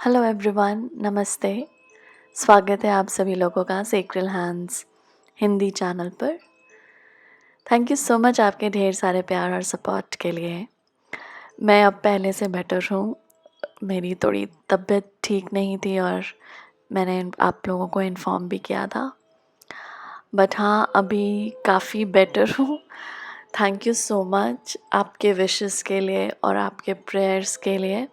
Hello everyone, नमस्ते। स्वागत है आप सभी लोगों का सेक्रेल हैंड्स हिंदी चैनल पर। थैंक यू सो मच आपके ढेर सारे प्यार और सपोर्ट के लिए। मैं अब पहले से बेटर हूँ। मेरी थोड़ी तबीयत ठीक नहीं थी और मैंने आप लोगों को इन्फॉर्म भी किया था, बट हाँ, अभी काफ़ी बेटर हूँ। थैंक यू सो मच आपके विशेस के लिए और आपके प्रेयर्स के लिए।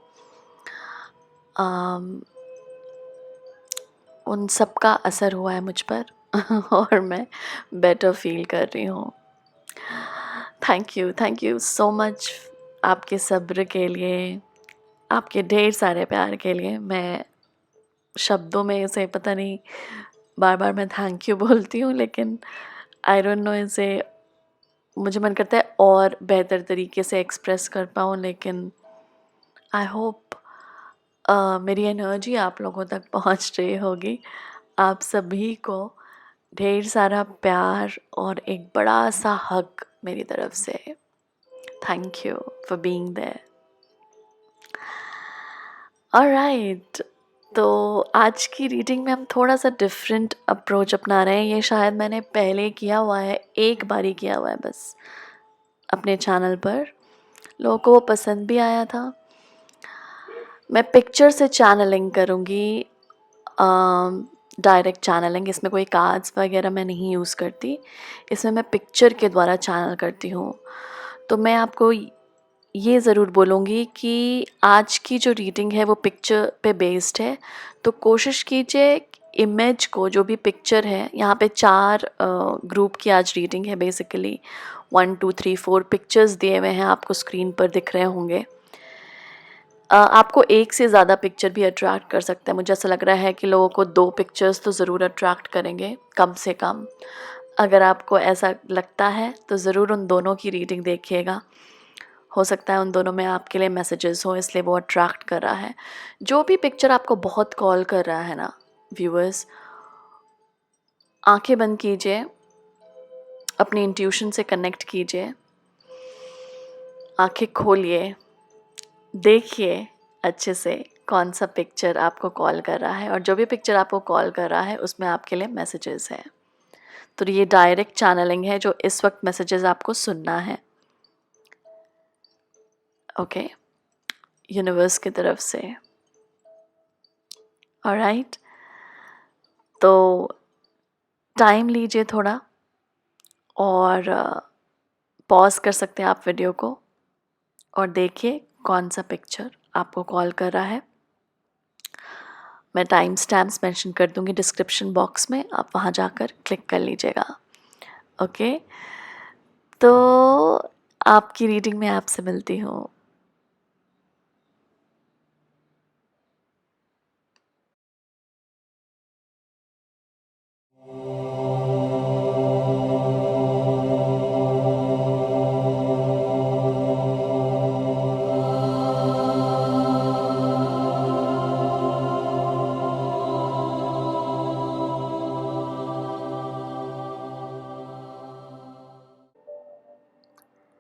उन सब का असर हुआ है मुझ पर और मैं बेटर फील कर रही हूँ। थैंक यू सो मच आपके सब्र के लिए, आपके ढेर सारे प्यार के लिए। मैं शब्दों में इसे पता नहीं, बार बार मैं थैंक यू बोलती हूँ, लेकिन आई डोंट नो इसे मुझे मन करता है और बेहतर तरीके से एक्सप्रेस कर पाऊँ, लेकिन आई होप मेरी एनर्जी आप लोगों तक पहुँच रही होगी। आप सभी को ढेर सारा प्यार और एक बड़ा सा हग मेरी तरफ से। Thank you for being there. Alright, तो आज की रीडिंग में हम थोड़ा सा डिफरेंट अप्रोच अपना रहे हैं। ये शायद मैंने पहले किया हुआ है, एक बार ही किया हुआ है बस अपने चैनल पर। लोगों को वो पसंद भी आया था। मैं पिक्चर से चैनलिंग करूँगी, डायरेक्ट चैनलिंग। इसमें कोई कार्ड्स वगैरह मैं नहीं यूज़ करती, इसमें मैं पिक्चर के द्वारा चैनल करती हूँ। तो मैं आपको ये ज़रूर बोलूँगी कि आज की जो रीडिंग है वो पिक्चर पे बेस्ड है। तो कोशिश कीजिए इमेज को, जो भी पिक्चर है, यहाँ पे 4 ग्रुप की आज रीडिंग है बेसिकली। 1 2 3 4 पिक्चर्स दिए हुए हैं, आपको स्क्रीन पर दिख रहे होंगे। आपको एक से ज़्यादा पिक्चर भी अट्रैक्ट कर सकता है। मुझे ऐसा लग रहा है कि लोगों को 2 पिक्चर्स तो ज़रूर अट्रैक्ट करेंगे कम से कम। अगर आपको ऐसा लगता है तो ज़रूर उन दोनों की रीडिंग देखिएगा। हो सकता है उन दोनों में आपके लिए मैसेजेस हों, इसलिए वो अट्रैक्ट कर रहा है। जो भी पिक्चर आपको बहुत कॉल कर रहा है ना व्यूअर्स, आंखें बंद कीजिए, अपनी इंट्यूशन से कनेक्ट कीजिए, आंखें खोलिए, देखिए अच्छे से कौन सा पिक्चर आपको कॉल कर रहा है, और जो भी पिक्चर आपको कॉल कर रहा है उसमें आपके लिए मैसेजेस हैं। तो ये डायरेक्ट चैनलिंग है, जो इस वक्त मैसेजेस आपको सुनना है। ओके, यूनिवर्स की तरफ से। ऑलराइट, तो टाइम लीजिए थोड़ा और पॉज कर सकते हैं आप वीडियो को, और देखिए कौन सा पिक्चर आपको कॉल कर रहा है। मैं टाइम स्टैम्प्स मेंशन कर दूंगी डिस्क्रिप्शन बॉक्स में, आप वहाँ जाकर क्लिक कर लीजिएगा। ओके, तो आपकी रीडिंग में आपसे मिलती हूँ।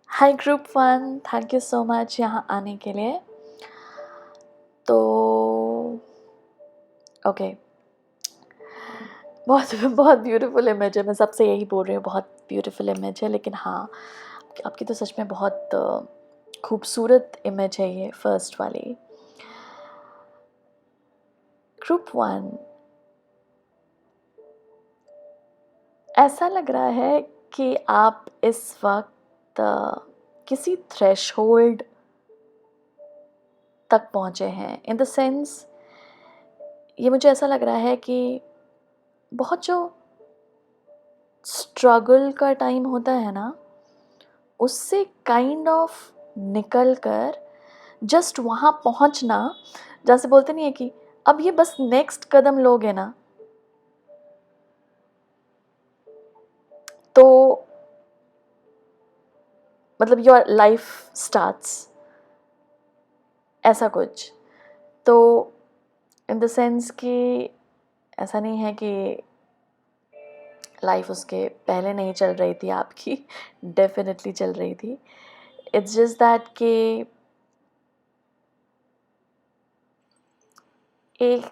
Hi group 1, thank you so much यहाँ आने के लिए। तो ओके, बहुत बहुत ब्यूटीफुल इमेज है। मैं सबसे यही बोल रही हूँ, बहुत ब्यूटीफुल इमेज है। लेकिन हाँ, आपकी तो सच में बहुत खूबसूरत इमेज है ये फर्स्ट वाली। ग्रुप 1, ऐसा लग रहा है कि आप इस वक्त किसी थ्रेशहोल्ड तक पहुँचे हैं। इन द सेंस, ये मुझे ऐसा लग रहा है कि बहुत जो स्ट्रगल का टाइम होता है ना, उससे काइंड ऑफ निकल कर जस्ट वहाँ पहुँचना, जैसे बोलते नहीं है कि अब ये बस नेक्स्ट कदम लोगे ना तो मतलब योर लाइफ स्टार्ट्स, ऐसा कुछ। तो इन द सेंस कि ऐसा नहीं है कि लाइफ उसके पहले नहीं चल रही थी आपकी, डेफिनेटली चल रही थी। इट्स जस्ट दैट कि एक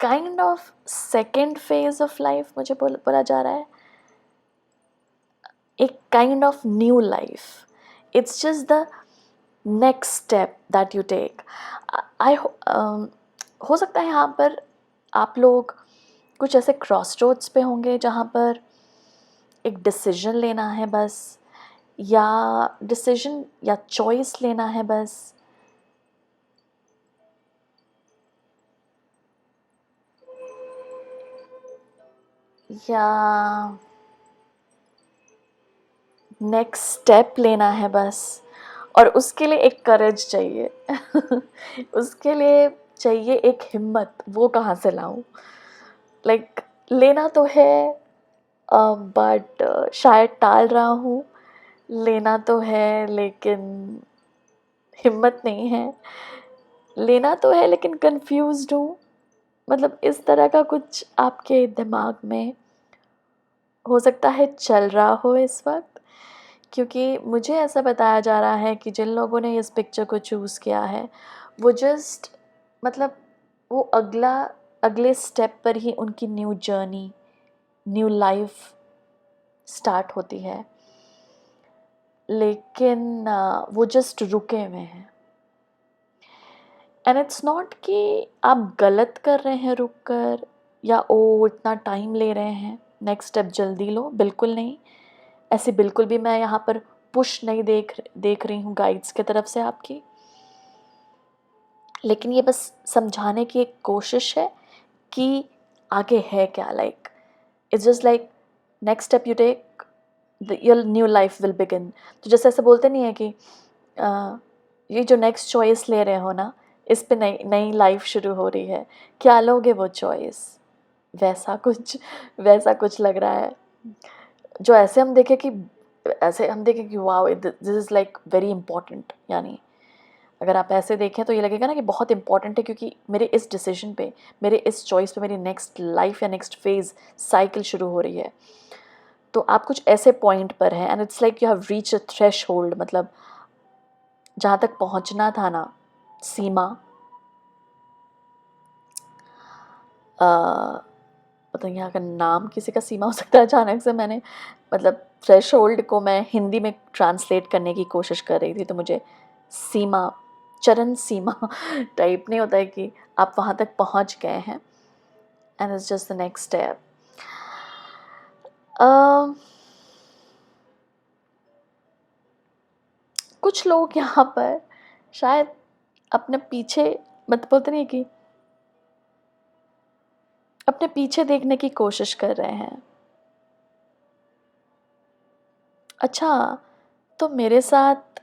kind of second phase of life मुझे बोला जा रहा है, एक kind of new life. It's just the next step that you take. I हो सकता है यहाँ पर आप लोग कुछ ऐसे क्रॉस रोड्स पे होंगे जहाँ पर एक डिसीजन लेना है बस, या डिसीजन या चॉइस लेना है बस. या नेक्स्ट स्टेप लेना है बस, और उसके लिए एक करेज चाहिए. उसके लिए चाहिए एक हिम्मत. वो कहाँ से लाऊं? लाइक लेना तो है, बट शायद टाल रहा हूँ. लेना तो है लेकिन हिम्मत नहीं है. लेना तो है लेकिन कंफ्यूज्ड हूँ. मतलब इस तरह का कुछ आपके दिमाग में हो सकता है चल रहा हो इस वक्त, क्योंकि मुझे ऐसा बताया जा रहा है कि जिन लोगों ने इस पिक्चर को चूज़ किया है वो जस्ट मतलब वो अगले स्टेप पर ही उनकी new journey, new life start होती है. लेकिन वो जस्ट रुके हुए हैं. एंड इट्स नॉट कि आप गलत कर रहे हैं रुक कर, या ओ इतना टाइम ले रहे हैं, नेक्स्ट स्टेप जल्दी लो. बिल्कुल नहीं. ऐसे बिल्कुल भी मैं यहाँ पर पुश नहीं देख रही हूँ गाइड्स की तरफ से आपकी. लेकिन ये बस समझाने की एक कोशिश है कि आगे है क्या. Like it's just like next step you take, your new life will begin. तो जैसे ऐसे बोलते नहीं है कि ये जो नेक्स्ट चॉइस ले रहे हो ना, इस पे नई नई लाइफ शुरू हो रही है. क्या लोगे वो चॉइस? वैसा कुछ लग रहा है. जो ऐसे हम देखें कि wow this is like very important. यानी अगर आप ऐसे देखें तो ये लगेगा ना कि बहुत इंपॉर्टेंट है, क्योंकि मेरे इस डिसीजन पे, मेरे इस चॉइस पे मेरी नेक्स्ट लाइफ या नेक्स्ट फेज़ साइकिल शुरू हो रही है. तो आप कुछ ऐसे पॉइंट पर हैं and it's like you have reach a threshold. मतलब जहाँ तक पहुँचना था ना, सीमा, पता नहीं यहाँ का नाम किसी का सीमा हो सकता है. अचानक से मैंने मतलब थ्रेश होल्ड को मैं हिंदी में ट्रांसलेट करने की कोशिश कर रही थी, तो मुझे सीमा, चरण सीमा टाइप नहीं होता है कि आप वहाँ तक पहुँच गए हैं and it's just the next step. कुछ लोग यहाँ पर शायद अपने पीछे, मतलब बोलते नहीं कि अपने पीछे देखने की कोशिश कर रहे हैं. अच्छा, तो मेरे साथ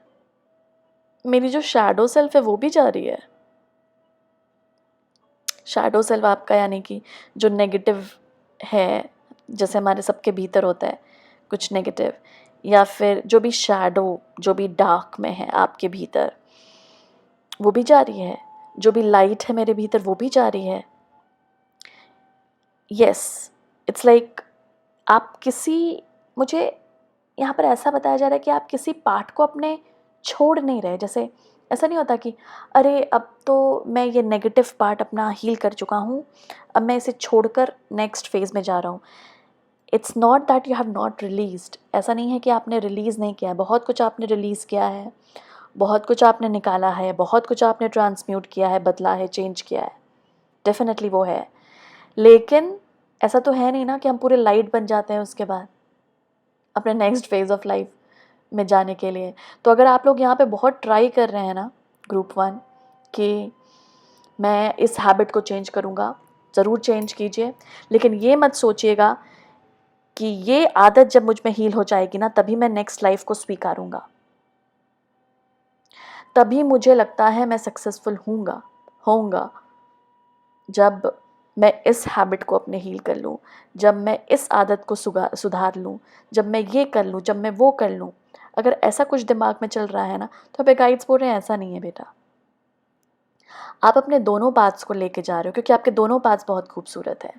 मेरी जो शैडो सेल्फ है वो भी जा रही है. शैडो सेल्फ आपका यानी कि जो नेगेटिव है, जैसे हमारे सबके भीतर होता है कुछ नेगेटिव, या फिर जो भी शैडो, जो भी डार्क में है आपके भीतर, वो भी जा रही है. जो भी लाइट है मेरे भीतर वो भी जा रही है. यस, इट्स लाइक आप किसी, मुझे यहाँ पर ऐसा बताया जा रहा है कि आप किसी पार्ट को अपने छोड़ नहीं रहे. जैसे ऐसा नहीं होता कि अरे अब तो मैं ये नेगेटिव पार्ट अपना हील कर चुका हूँ, अब मैं इसे छोड़कर नेक्स्ट फेज़ में जा रहा हूँ. It's not that you have not released. ऐसा नहीं है कि आपने रिलीज़ नहीं किया है. बहुत कुछ आपने रिलीज़ किया है, बहुत कुछ आपने निकाला है, बहुत कुछ आपने ट्रांसम्यूट किया है, बदला है, चेंज किया है. डेफिनेटली वो है. लेकिन ऐसा तो है नहीं ना कि हम पूरे लाइट बन जाते हैं उसके बाद अपने नेक्स्ट फेज़ ऑफ लाइफ में जाने के लिए. तो अगर आप लोग यहाँ पे बहुत ट्राई कर रहे हैं ना ग्रुप 1 कि मैं इस हैबिट को चेंज करूँगा, ज़रूर चेंज कीजिए. लेकिन ये मत सोचिएगा कि ये आदत जब मुझ में हील हो जाएगी ना, तभी मैं नेक्स्ट लाइफ को स्वीकारूँगा, तभी मुझे लगता है मैं सक्सेसफुल होऊंगा जब मैं इस हैबिट को अपने हील कर लूँ, जब मैं इस आदत को सुधार लूँ, जब मैं ये कर लूँ, जब मैं वो कर लूँ. अगर ऐसा कुछ दिमाग में चल रहा है ना, तो अभी गाइड्स बोल रहे हैं ऐसा नहीं है बेटा. आप अपने दोनों पाथ्स को लेके जा रहे हो, क्योंकि आपके दोनों पाथ्स बहुत खूबसूरत हैं.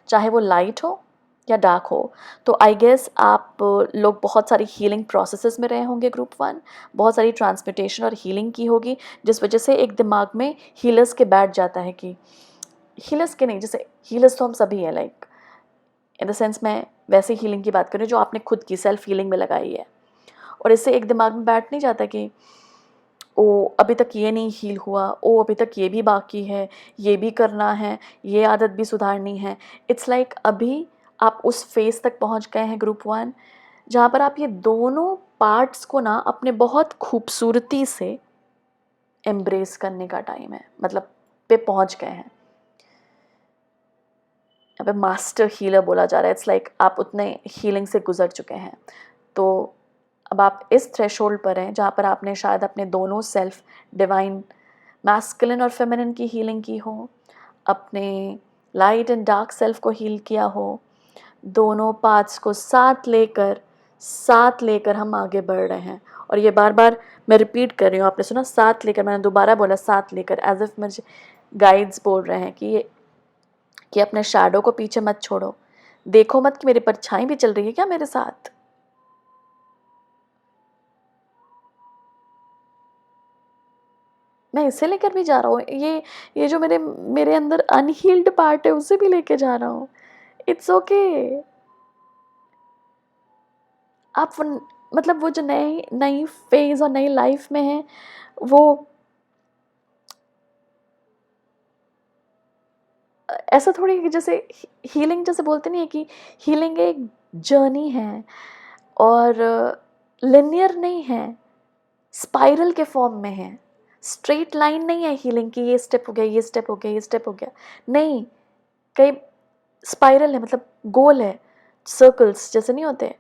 चाहे वो लाइट हो या डार्क हो, तो आई गेस आप लोग बहुत सारी हीलिंग प्रोसेसेस में रहे होंगे ग्रुप 1, बहुत सारी ट्रांसमिटेशन और हीलिंग की होगी, जिस वजह से एक दिमाग में हीलर्स के बैठ जाता है कि हीलर्स के नहीं, जैसे हीलर्स तो हम सभी हैं, लाइक इन द सेंस मैं वैसे हीलिंग की बात करूँ जो आपने खुद की सेल्फ हीलिंग में लगाई है, और इससे एक दिमाग में बैठ नहीं जाता कि ओ अभी तक ये नहीं हील हुआ, ओ अभी तक ये भी बाकी है, ये भी करना है, ये आदत भी सुधारनी है। इट्स लाइक अभी आप उस फेज़ तक पहुंच गए हैं ग्रुप 1, जहाँ पर आप ये दोनों पार्ट्स को ना अपने बहुत खूबसूरती से एम्ब्रेस करने का टाइम है, मतलब पे पहुंच गए हैं। यहाँ पे मास्टर हीलर बोला जा रहा है, इट्स लाइक आप उतने हीलिंग से गुजर चुके हैं। तो अब आप इस थ्रेशोल्ड पर हैं जहाँ पर आपने शायद अपने दोनों सेल्फ, डिवाइन मैस्कुलिन और फेमिनिन की हीलिंग की हो, अपने लाइट एंड डार्क सेल्फ को हील किया हो, दोनों पार्ट्स को साथ लेकर हम आगे बढ़ रहे हैं। और ये बार बार मैं रिपीट कर रही हूँ, आपने सुना साथ लेकर, मैंने दोबारा बोला साथ लेकर, एज इफ मुझे गाइड्स बोल रहे हैं कि अपने शैडो को पीछे मत छोड़ो, देखो मत कि मेरी परछाई भी चल रही है क्या मेरे साथ। मैं इसे लेकर भी जा रहा हूँ, ये जो मेरे अंदर अनहील्ड पार्ट है उसे भी लेके जा रहा हूँ। It's okay. आप मतलब वो जो नई नई फेज और नई लाइफ में है, वो ऐसा थोड़ी है कि जैसे हीलिंग, जैसे बोलते नहीं है कि हीलिंग एक जर्नी है और लिनियर नहीं है, स्पाइरल के फॉर्म में है, स्ट्रेट लाइन नहीं है हीलिंग की, ये स्टेप हो गया, ये स्टेप हो गया, ये स्टेप हो गया, नहीं, कई स्पाइरल है, मतलब गोल है, सर्कल्स जैसे नहीं होते,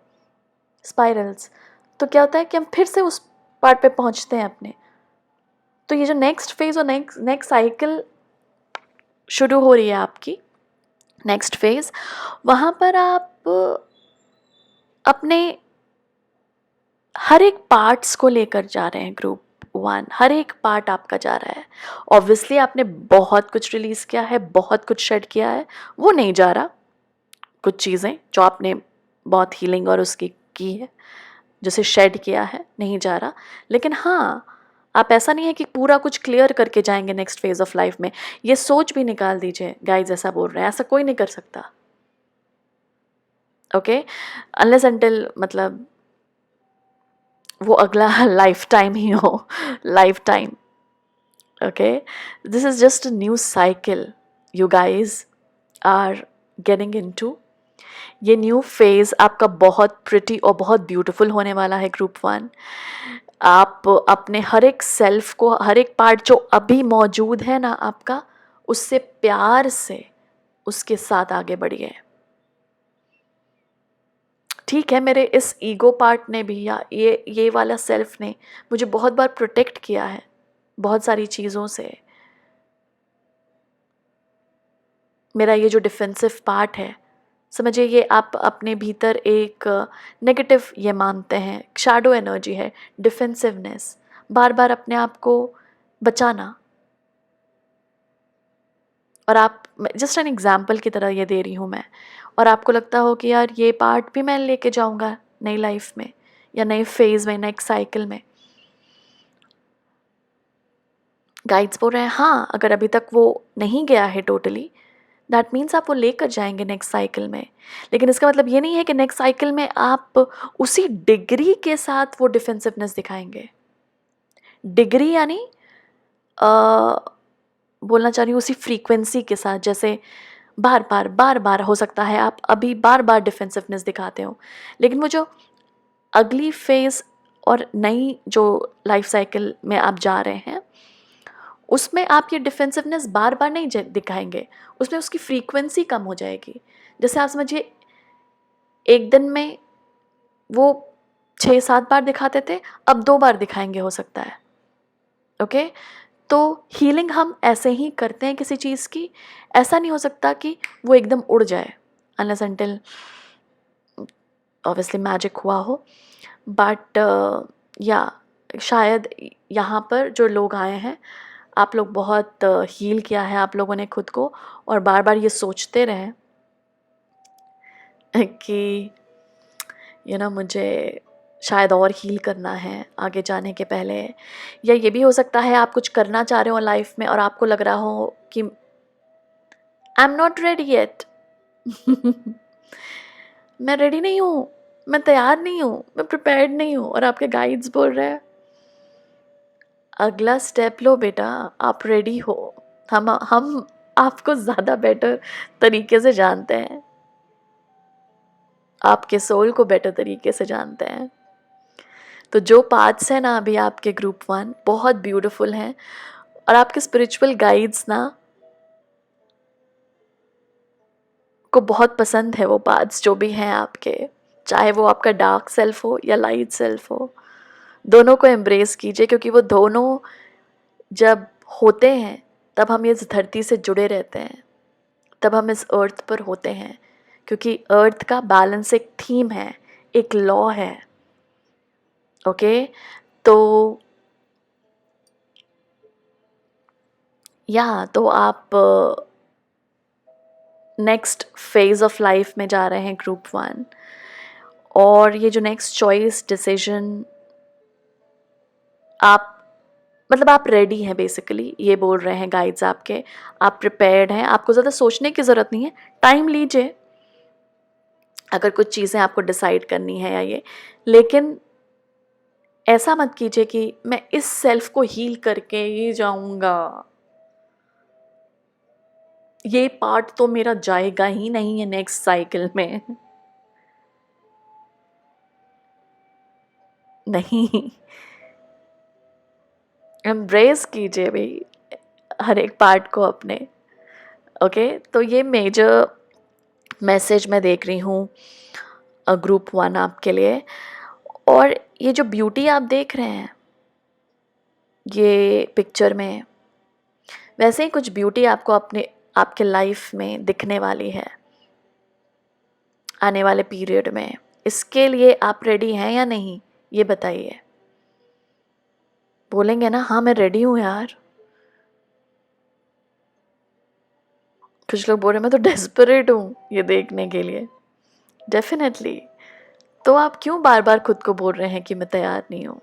स्पाइरल्स। तो क्या होता है कि हम फिर से उस पार्ट पे पहुंचते हैं अपने। तो ये जो नेक्स्ट फेज और नेक्स्ट साइकिल शुरू हो रही है आपकी, नेक्स्ट फेज, वहाँ पर आप अपने हर एक पार्ट्स को लेकर जा रहे हैं ग्रुप 1, हर एक पार्ट आपका जा रहा है। ऑब्वियसली आपने बहुत कुछ रिलीज़ किया है, बहुत कुछ शेड किया है, वो नहीं जा रहा, कुछ चीज़ें जो आपने बहुत हीलिंग और उसकी की है, जिसे शेड किया है, नहीं जा रहा। लेकिन हाँ, आप ऐसा नहीं है कि पूरा कुछ क्लियर करके जाएंगे नेक्स्ट फेज ऑफ लाइफ में, ये सोच भी निकाल दीजिए, गाइज ऐसा बोल रहे हैं, ऐसा कोई नहीं कर सकता। ओके, अनलेस अनटिल मतलब वो अगला लाइफ टाइम ही हो, life time. Okay, this is just a new cycle you guys are getting into. ये न्यू फेज आपका बहुत प्रिटी और बहुत ब्यूटीफुल होने वाला है ग्रुप 1। आप अपने हर एक सेल्फ को, हर एक पार्ट जो अभी मौजूद है ना आपका, उससे प्यार से उसके साथ आगे बढ़िए। ठीक है, मेरे इस ईगो पार्ट ने भी, या ये वाला सेल्फ ने मुझे बहुत बार प्रोटेक्ट किया है बहुत सारी चीज़ों से। मेरा ये जो डिफेंसिव पार्ट है, समझिए ये आप अपने भीतर एक नेगेटिव ये मानते हैं, शैडो एनर्जी है, डिफेंसिवनेस, बार बार अपने आप को बचाना। और आप, जस्ट एन एग्जाम्पल की तरह ये दे रही हूँ मैं, और आपको लगता हो कि यार ये पार्ट भी मैं लेके जाऊँगा नई लाइफ में या नए फेज़ में, नेक्स्ट साइकिल में। गाइड्स बोल रहे हैं हाँ, अगर अभी तक वो नहीं गया है टोटली, दैट मीन्स आप वो लेकर जाएंगे नेक्स्ट साइकिल में। लेकिन इसका मतलब ये नहीं है कि नेक्स्ट साइकिल में आप उसी डिग्री के साथ वो डिफेंसिवनेस दिखाएंगे। डिग्री यानी बोलना चाह रही हूँ उसी फ्रीक्वेंसी के साथ, जैसे बार बार हो सकता है आप अभी बार बार डिफेंसिवनेस दिखाते हो, लेकिन वो जो अगली फेज और नई जो लाइफ साइकिल में आप जा रहे हैं, उसमें आप ये डिफेंसिवनेस बार बार नहीं दिखाएंगे, उसमें उसकी फ्रीक्वेंसी कम हो जाएगी। जैसे आप समझिए एक दिन में वो 6-7 बार दिखाते थे, अब 2 बार दिखाएंगे हो सकता है। ओके, तो हीलिंग हम ऐसे ही करते हैं किसी चीज़ की, ऐसा नहीं हो सकता कि वो एकदम उड़ जाए, अनलेस अनटिल ऑब्वियसली मैजिक हुआ हो। बट या शायद यहाँ पर जो लोग आए हैं, आप लोग बहुत हील किया है आप लोगों ने खुद को, और बार बार ये सोचते रहें कि मुझे शायद और हील करना है आगे जाने के पहले, या ये भी हो सकता है आप कुछ करना चाह रहे हो लाइफ में और आपको लग रहा हो कि I am not ready yet. मैं रेडी नहीं हूँ, मैं तैयार नहीं हूँ, मैं प्रिपेयर्ड नहीं हूँ, और आपके गाइड्स बोल रहे हैं अगला स्टेप लो बेटा, आप रेडी हो। हम आपको ज़्यादा बेटर तरीके से जानते हैं, आपके सोल को बेटर तरीके से जानते हैं। तो जो पार्ट्स हैं ना अभी आपके ग्रुप 1 बहुत ब्यूटीफुल हैं, और आपके स्पिरिचुअल गाइड्स ना को बहुत पसंद है वो पार्ट्स जो भी हैं आपके, चाहे वो आपका डार्क सेल्फ हो या लाइट सेल्फ हो, दोनों को एम्ब्रेस कीजिए, क्योंकि वो दोनों जब होते हैं तब हम इस धरती से जुड़े रहते हैं, तब हम इस अर्थ पर होते हैं, क्योंकि अर्थ का बैलेंस एक थीम है, एक लॉ है। ओके, तो तो आप नेक्स्ट फेज ऑफ लाइफ में जा रहे हैं ग्रुप 1, और ये जो नेक्स्ट चॉइस डिसीजन आप आप रेडी हैं, बेसिकली ये बोल रहे हैं गाइड्स आपके, आप प्रिपेयर्ड हैं, आपको ज़्यादा सोचने की ज़रूरत नहीं है, टाइम लीजिए अगर कुछ चीज़ें आपको डिसाइड करनी है या ये, लेकिन ऐसा मत कीजिए कि मैं इस सेल्फ को हील करके ही जाऊंगा, ये पार्ट तो मेरा जाएगा ही नहीं है नेक्स्ट साइकिल में। नहीं, एम्ब्रेस कीजिए भाई हर एक पार्ट को अपने। ओके, तो ये मेजर मैसेज मैं देख रही हूँ ग्रुप 1 आपके लिए। और ये जो ब्यूटी आप देख रहे हैं ये पिक्चर में, वैसे ही कुछ ब्यूटी आपको आपके लाइफ में दिखने वाली है आने वाले पीरियड में। इसके लिए आप रेडी हैं या नहीं, ये बताइए। बोलेंगे ना हाँ मैं रेडी हूँ यार, कुछ लोग बोल रहे मैं तो डेस्परेट हूँ ये देखने के लिए। डेफिनेटली, तो आप क्यों बार बार खुद को बोल रहे हैं कि मैं तैयार नहीं हूँ?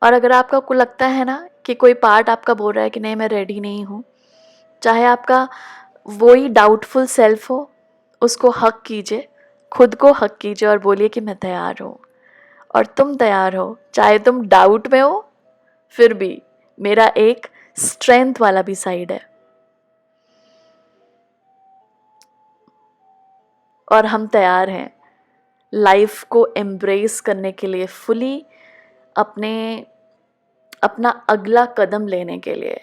और अगर आपका को लगता है ना कि कोई पार्ट आपका बोल रहा है कि नहीं मैं रेडी नहीं हूँ, चाहे आपका वही डाउटफुल सेल्फ हो, उसको हक कीजिए, खुद को हक कीजिए और बोलिए कि मैं तैयार हूँ, और तुम तैयार हो, चाहे तुम डाउट में हो, फिर भी मेरा एक स्ट्रेंथ वाला भी साइड है, और हम तैयार हैं लाइफ को एम्ब्रेस करने के लिए, फुली अपना अगला कदम लेने के लिए।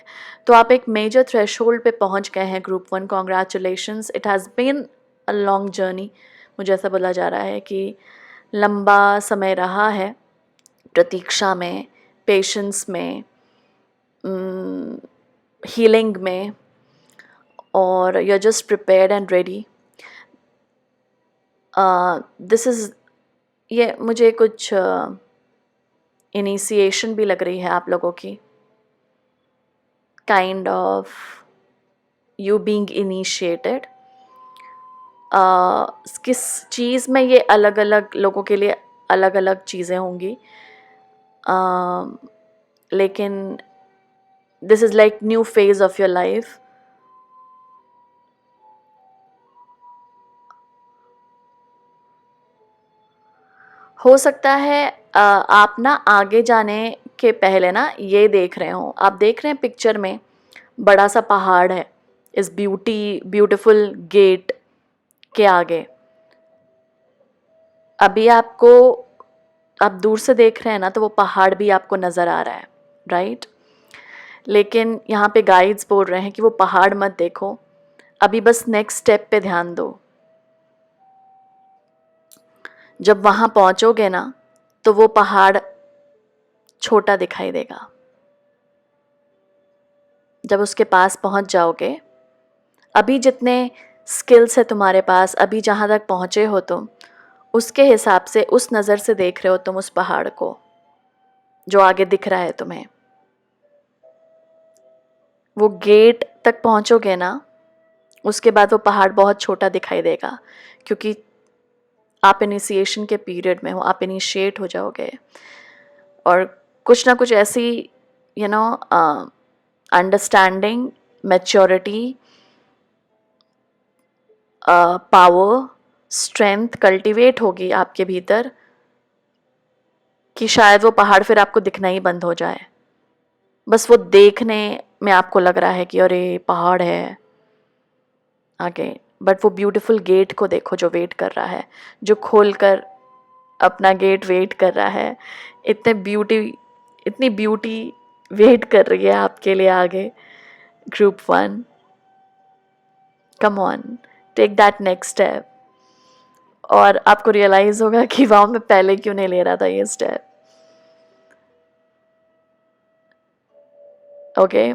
तो आप एक मेजर थ्रेशोल्ड पे पहुंच गए हैं group 1, congratulations, it has been a long journey. मुझे ऐसा बोला जा रहा है कि लंबा समय रहा है प्रतीक्षा में, पेशेंस में, हीलिंग में, और you are just prepared and ready. This is, ये मुझे कुछ इनिशिएशन भी लग रही है आप लोगों की, kind of you being initiated. किस चीज़ में, ये अलग अलग लोगों के लिए अलग अलग चीज़ें होंगी, लेकिन this is like new phase of your life. हो सकता है आप ना आगे जाने के पहले ना ये देख रहे हो, आप देख रहे हैं पिक्चर में बड़ा सा पहाड़ है इस ब्यूटीफुल गेट के आगे। अभी आपको, आप दूर से देख रहे हैं ना तो वो पहाड़ भी आपको नज़र आ रहा है, राइट? लेकिन यहाँ पे गाइड्स बोल रहे हैं कि वो पहाड़ मत देखो, अभी बस नेक्स्ट स्टेप पे ध्यान दो। जब वहाँ पहुँचोगे ना तो वो पहाड़ छोटा दिखाई देगा। जब उसके पास पहुँच जाओगे, अभी जितने स्किल्स है तुम्हारे पास, अभी जहाँ तक पहुँचे हो तुम, उसके हिसाब से, उस नज़र से देख रहे हो तुम उस पहाड़ को जो आगे दिख रहा है तुम्हें। वो गेट तक पहुंचोगे ना, उसके बाद वो पहाड़ बहुत छोटा दिखाई देगा, क्योंकि आप इनिशिएशन के पीरियड में हो, आप इनिशिएट हो जाओगे। और कुछ ना कुछ ऐसी you know understanding, maturity, power, strength cultivate होगी आपके भीतर कि शायद वो पहाड़ फिर आपको दिखना ही बंद हो जाए। बस वो देखने में आपको लग रहा है कि अरे पहाड़ है आगे, बट वो ब्यूटीफुल गेट को देखो जो वेट कर रहा है, जो खोल कर अपना गेट वेट कर रहा है। इतनी ब्यूटी वेट कर रही है आपके लिए आगे। Group 1, come on, take that next step. और आपको रियलाइज होगा कि वाह, मैं पहले क्यों नहीं ले रहा था ये स्टेप। ओके,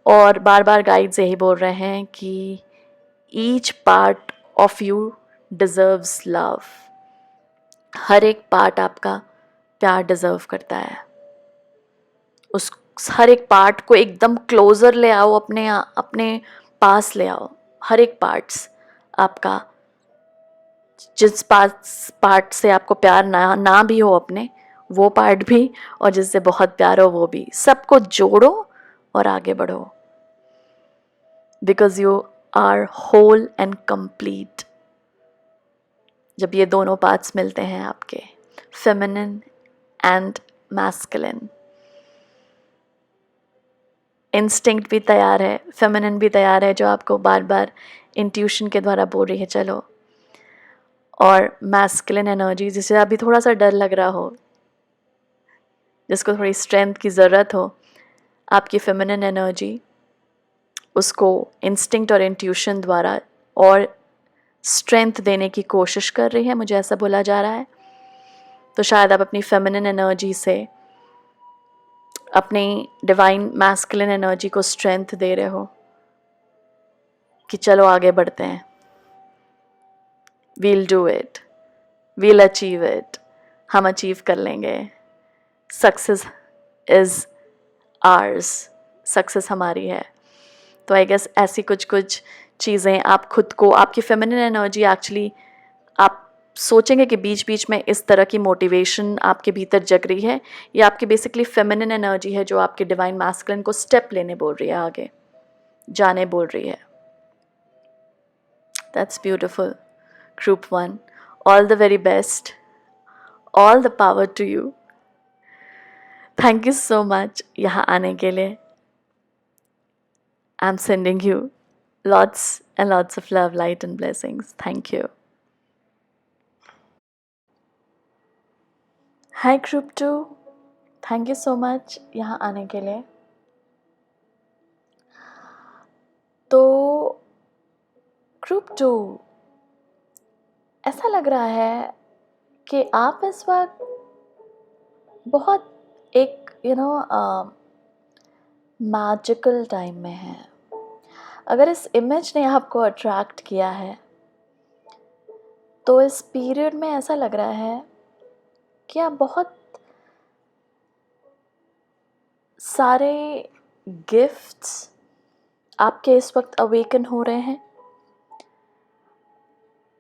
और बार बार गाइड्स यही बोल रहे हैं कि each part of you deserves love. हर एक पार्ट आपका प्यार डिजर्व करता है। उस हर एक पार्ट को एकदम क्लोजर ले आओ, अपने अपने पास ले आओ। हर एक पार्ट्स आपका, जिस पार्ट से आपको प्यार ना भी हो अपने, वो पार्ट भी, और जिससे बहुत प्यार हो वो भी, सबको जोड़ो और आगे बढ़ो। Because you are whole and complete. जब ये दोनों पार्ट्स मिलते हैं आपके, फेमिनिन एंड मैस्कुलिन, इंस्टिंक्ट भी तैयार है, फेमिनिन भी तैयार है जो आपको बार बार इंट्यूशन के द्वारा बोल रही है चलो, और मैस्कुलिन एनर्जी जिसे अभी थोड़ा सा डर लग रहा हो, जिसको थोड़ी स्ट्रेंथ की ज़रूरत हो, आपकी फेमिनिन एनर्जी उसको इंस्टिंक्ट और इंट्यूशन द्वारा और स्ट्रेंथ देने की कोशिश कर रही है, मुझे ऐसा बोला जा रहा है। तो शायद आप अपनी फेमिनिन एनर्जी से अपनी डिवाइन मैस्कुलिन एनर्जी को स्ट्रेंथ दे रहे हो कि चलो आगे बढ़ते हैं, we'll do it, we'll achieve it, हम अचीव कर लेंगे, सक्सेस इज आर्स, सक्सेस हमारी है। तो आई गेस ऐसी कुछ कुछ चीज़ें आप खुद को, आपकी फेमिनिन एनर्जी एक्चुअली, आप सोचेंगे कि बीच बीच में इस तरह की मोटिवेशन आपके भीतर जग रही है, ये आपकी बेसिकली फेमिनिन एनर्जी है जो आपके डिवाइन मैस्कुलिन को स्टेप लेने बोल रही है, आगे जाने बोल रही है। That's beautiful. Group 1, all the very best, all the power to you. Thank you so much यहाँ आने के लिए। I am sending you lots and lots of love, light and blessings. Thank you. Hi Group 2, thank you so much यहाँ आने के लिए। तो group 2, ऐसा लग रहा है कि आप इस वक्त बहुत एक मैजिकल टाइम में हैं। अगर इस इमेज ने आपको अट्रैक्ट किया है तो इस पीरियड में ऐसा लग रहा है कि आप बहुत सारे गिफ्ट्स आपके इस वक्त अवेकन हो रहे हैं।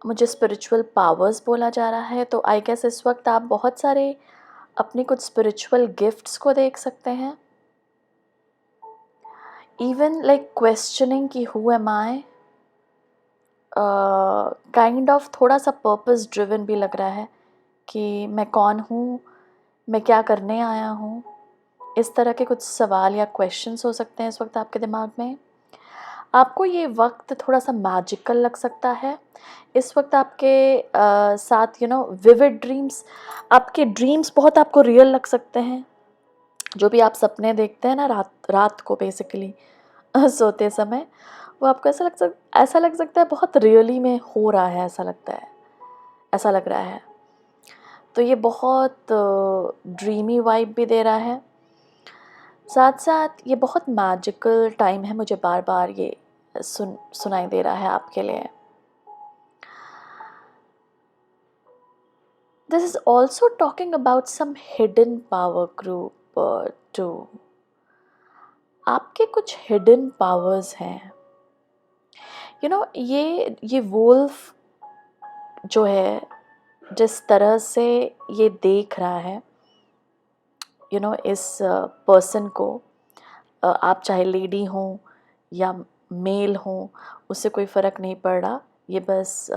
मुझे स्पिरिचुअल पावर्स बोला जा रहा है, तो आई गेस इस वक्त आप बहुत सारे अपने कुछ स्पिरिचुअल गिफ्ट्स को देख सकते हैं। इवन लाइक क्वेश्चनिंग कि who am I, kind of थोड़ा सा पर्पस ड्रिवन भी लग रहा है कि मैं कौन हूँ, मैं क्या करने आया हूँ। इस तरह के कुछ सवाल या क्वेश्चंस हो सकते हैं इस वक्त आपके दिमाग में। आपको ये वक्त थोड़ा सा मैजिकल लग सकता है। इस वक्त आपके साथ विविड ड्रीम्स, आपके ड्रीम्स बहुत आपको रियल लग सकते हैं। जो भी आप सपने देखते हैं ना रात को बेसिकली सोते समय, वो आपको ऐसा लग सकता है बहुत रियली में हो रहा है, ऐसा लगता है, ऐसा लग रहा है। तो ये बहुत ड्रीमी वाइब भी दे रहा है, साथ साथ ये बहुत मैजिकल टाइम है। मुझे बार बार ये सुनाई दे रहा है आपके लिए। This is also talking about some hidden power, group 2. आपके कुछ हिडन पावर्स हैं। ये वुल्फ जो है, जिस तरह से ये देख रहा है इस पर्सन को, आप चाहे लेडी हो या मेल हो, उससे कोई फ़र्क नहीं पड़ रहा। ये बस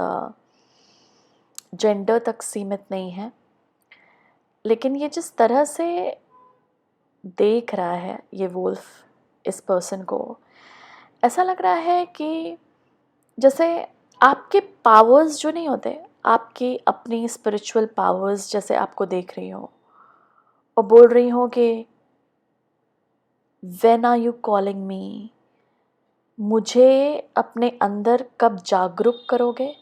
जेंडर तक सीमित नहीं है, लेकिन ये जिस तरह से देख रहा है ये वुल्फ इस पर्सन को, ऐसा लग रहा है कि जैसे आपके पावर्स जो नहीं होते, आपकी अपनी स्पिरिचुअल पावर्स जैसे आपको देख रही हो और बोल रही हो कि when are you calling me, मुझे अपने अंदर कब जागरूक करोगे,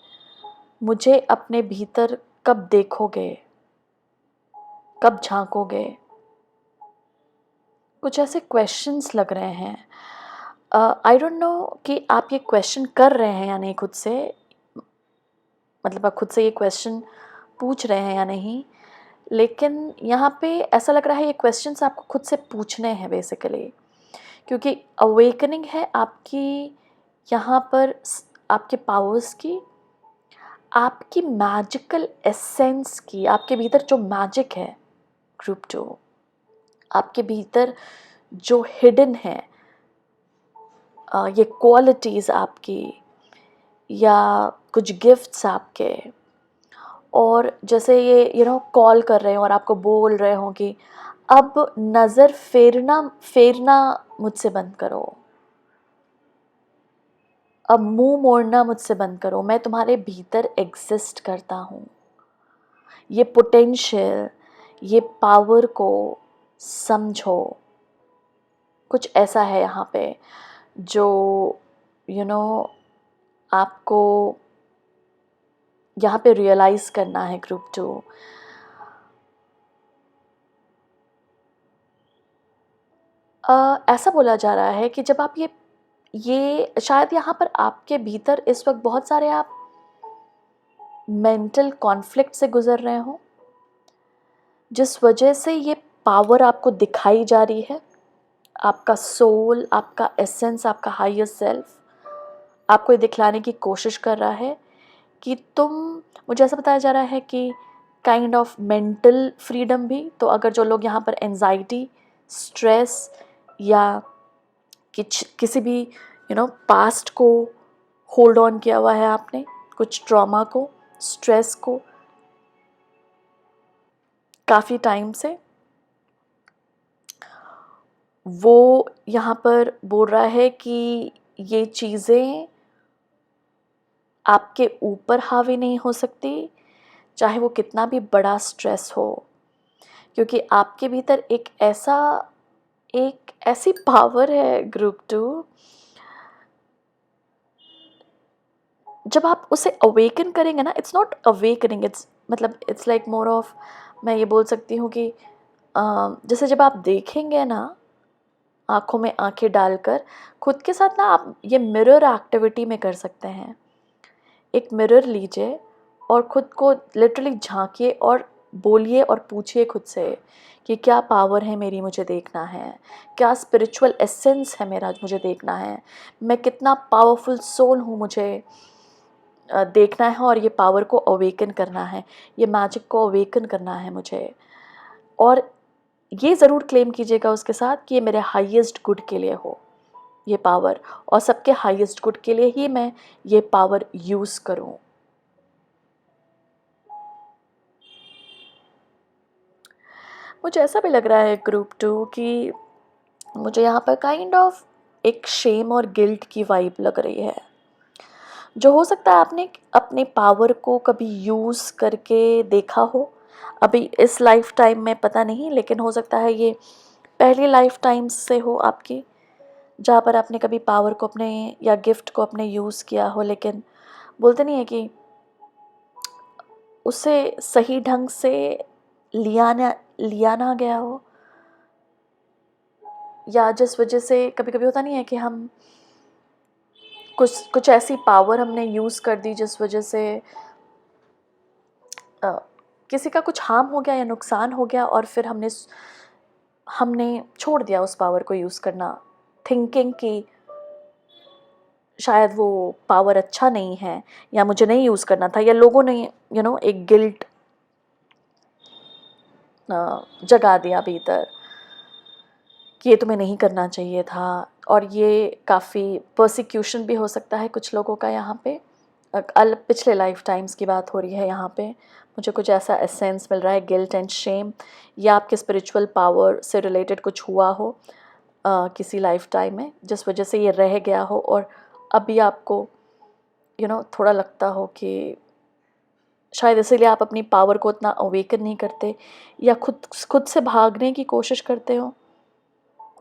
मुझे अपने भीतर कब देखोगे, कब झांकोगे। कुछ ऐसे क्वेश्चंस लग रहे हैं। आई डोंट नो कि आप ये क्वेश्चन कर रहे हैं या नहीं खुद से, मतलब आप खुद से ये क्वेश्चन पूछ रहे हैं या नहीं, लेकिन यहाँ पे ऐसा लग रहा है ये क्वेश्चंस आपको खुद से पूछने हैं बेसिकली, क्योंकि अवेकनिंग है आपकी यहाँ पर, आपके पावर्स की, आपकी मैजिकल एसेंस की, आपके भीतर जो मैजिक है ग्रुप 2, आपके भीतर जो हिडन है ये क्वालिटीज़ आपकी या कुछ गिफ्ट्स आपके, और जैसे ये कॉल कर रहे हो और आपको बोल रहे हो कि अब नज़र फेरना फेरना मुझसे बंद करो, अब मुंह मोड़ना मुझसे बंद करो, मैं तुम्हारे भीतर एग्जिस्ट करता हूँ। ये पोटेंशियल, ये पावर को समझो। कुछ ऐसा है यहाँ पे जो यू नो आपको यहाँ पे रियलाइज़ करना है ग्रुप 2। ऐसा बोला जा रहा है कि जब आप ये शायद यहाँ पर आपके भीतर इस वक्त बहुत सारे आप मेंटल कॉन्फ्लिक्ट से गुजर रहे हो, जिस वजह से ये पावर आपको दिखाई जा रही है। आपका सोल, आपका एसेंस, आपका हायर सेल्फ आपको ये दिखलाने की कोशिश कर रहा है कि तुम, मुझे ऐसा बताया जा रहा है कि काइंड ऑफ मेंटल फ्रीडम भी। तो अगर जो लोग यहाँ पर एंजाइटी, स्ट्रेस या किसी भी पास्ट को होल्ड ऑन किया हुआ है आपने, कुछ ट्रॉमा को, स्ट्रेस को काफ़ी टाइम से, वो यहाँ पर बोल रहा है कि ये चीज़ें आपके ऊपर हावी नहीं हो सकती, चाहे वो कितना भी बड़ा स्ट्रेस हो, क्योंकि आपके भीतर एक ऐसी पावर है ग्रुप 2, जब आप उसे अवेकन करेंगे ना, it's not awakening, it's like more of, मैं ये बोल सकती हूँ कि जैसे जब आप देखेंगे ना आँखों में आँखें डालकर खुद के साथ ना, आप ये मिरर एक्टिविटी में कर सकते हैं। एक मिरर लीजिए और खुद को लिटरली झांकिए और बोलिए और पूछिए खुद से कि क्या पावर है मेरी, मुझे देखना है, क्या स्पिरिचुअल एसेंस है मेरा, मुझे देखना है, मैं कितना पावरफुल सोल हूँ, मुझे देखना है और ये पावर को अवेकन करना है, ये मैजिक को अवेकन करना है मुझे। और ये ज़रूर क्लेम कीजिएगा उसके साथ कि ये मेरे हाईएस्ट गुड के लिए हो ये पावर, और सबके हाईएस्ट गुड के लिए ही मैं ये पावर यूज़ करूँ। मुझे ऐसा भी लग रहा है ग्रुप 2 कि मुझे यहाँ पर काइंड ऑफ एक शेम और गिल्ट की वाइब लग रही है, जो हो सकता है आपने अपने पावर को कभी यूज़ करके देखा हो। अभी इस लाइफ टाइम में पता नहीं, लेकिन हो सकता है ये पहली लाइफ टाइम से हो आपकी, जहाँ पर आपने कभी पावर को अपने या गिफ्ट को अपने यूज़ किया हो, लेकिन बोलते नहीं है कि उसे सही ढंग से लिया ना गया हो, या जिस वजह से कभी कभी होता नहीं है कि हम कुछ कुछ ऐसी पावर हमने यूज़ कर दी जिस वजह से किसी का कुछ हार्म हो गया या नुकसान हो गया, और फिर हमने छोड़ दिया उस पावर को यूज़ करना। थिंकिंग कि शायद वो पावर अच्छा नहीं है या मुझे नहीं यूज़ करना था, या लोगों ने एक गिल्ट जगा दिया भीतर कि ये तुम्हें नहीं करना चाहिए था। और ये काफ़ी पर्सिक्यूशन भी हो सकता है कुछ लोगों का यहाँ पे। पिछले लाइफ टाइम्स की बात हो रही है यहाँ पे। मुझे कुछ ऐसा एसेंस मिल रहा है, गिल्ट एंड शेम, या आपके स्पिरिचुअल पावर से रिलेटेड कुछ हुआ हो किसी लाइफ टाइम में, जिस वजह से ये रह गया हो और अभी आपको थोड़ा लगता हो कि शायद इसीलिए आप अपनी पावर को उतना अवेकन नहीं करते, या खुद से भागने की कोशिश करते हो,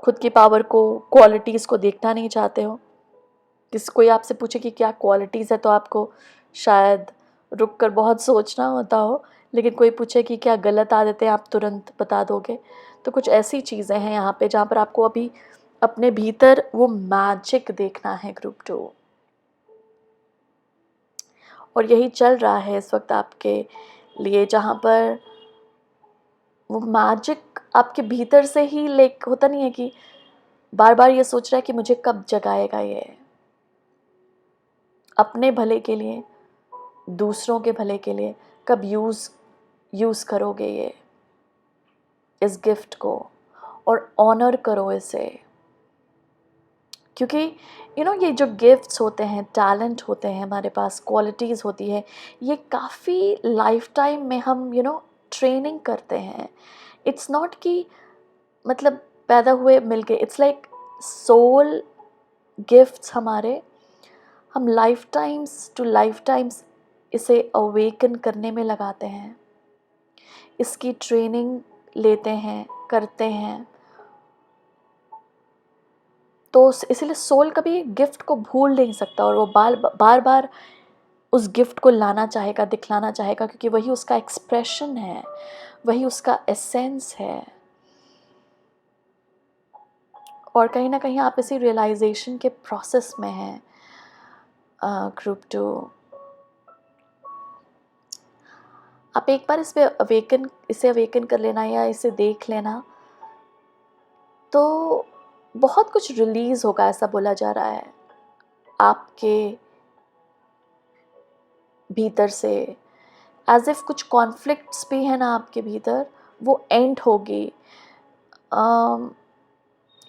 खुद की पावर को, क्वालिटीज़ को देखना नहीं चाहते हो। कोई आपसे पूछे कि क्या क्वालिटीज़ है तो आपको शायद रुक कर बहुत सोचना होता हो, लेकिन कोई पूछे कि क्या गलत आदतें, आप तुरंत बता दोगे। तो कुछ ऐसी चीज़ें हैं यहाँ पे जहाँ पर आपको अभी अपने भीतर वो मैजिक देखना है, ग्रुप 2। और यही चल रहा है इस वक्त आपके लिए, जहाँ पर वो मैजिक आपके भीतर से ही होता नहीं है कि बार बार ये सोच रहा है कि मुझे कब जगाएगा ये, अपने भले के लिए, दूसरों के भले के लिए, कब यूज़ करोगे ये इस गिफ्ट को, और ऑनर करो इसे। क्योंकि ये जो गिफ्ट्स होते हैं, टैलेंट होते हैं हमारे पास, क्वालिटीज़ होती है, ये काफ़ी लाइफ टाइम में हम ट्रेनिंग करते हैं। इट्स नॉट कि मतलब पैदा हुए मिल गए, इट्स लाइक सोल गिफ्ट्स हमारे, हम लाइफ टाइम्स इसे अवेकन करने में लगाते हैं, इसकी ट्रेनिंग लेते हैं, करते हैं। तो इसीलिए सोल कभी गिफ्ट को भूल नहीं सकता, और वो बार बार उस गिफ्ट को लाना चाहेगा, दिखलाना चाहेगा, क्योंकि वही उसका एक्सप्रेशन है, वही उसका एसेंस है। और कहीं ना कहीं आप इसी रियलाइजेशन के प्रोसेस में हैं, ग्रुप 2। आप एक बार इसे अवेकन कर लेना या इसे देख लेना, तो बहुत कुछ रिलीज़ होगा, ऐसा बोला जा रहा है आपके भीतर से। एज इफ कुछ कॉन्फ्लिक्ट्स भी है ना आपके भीतर, वो एंड होगी।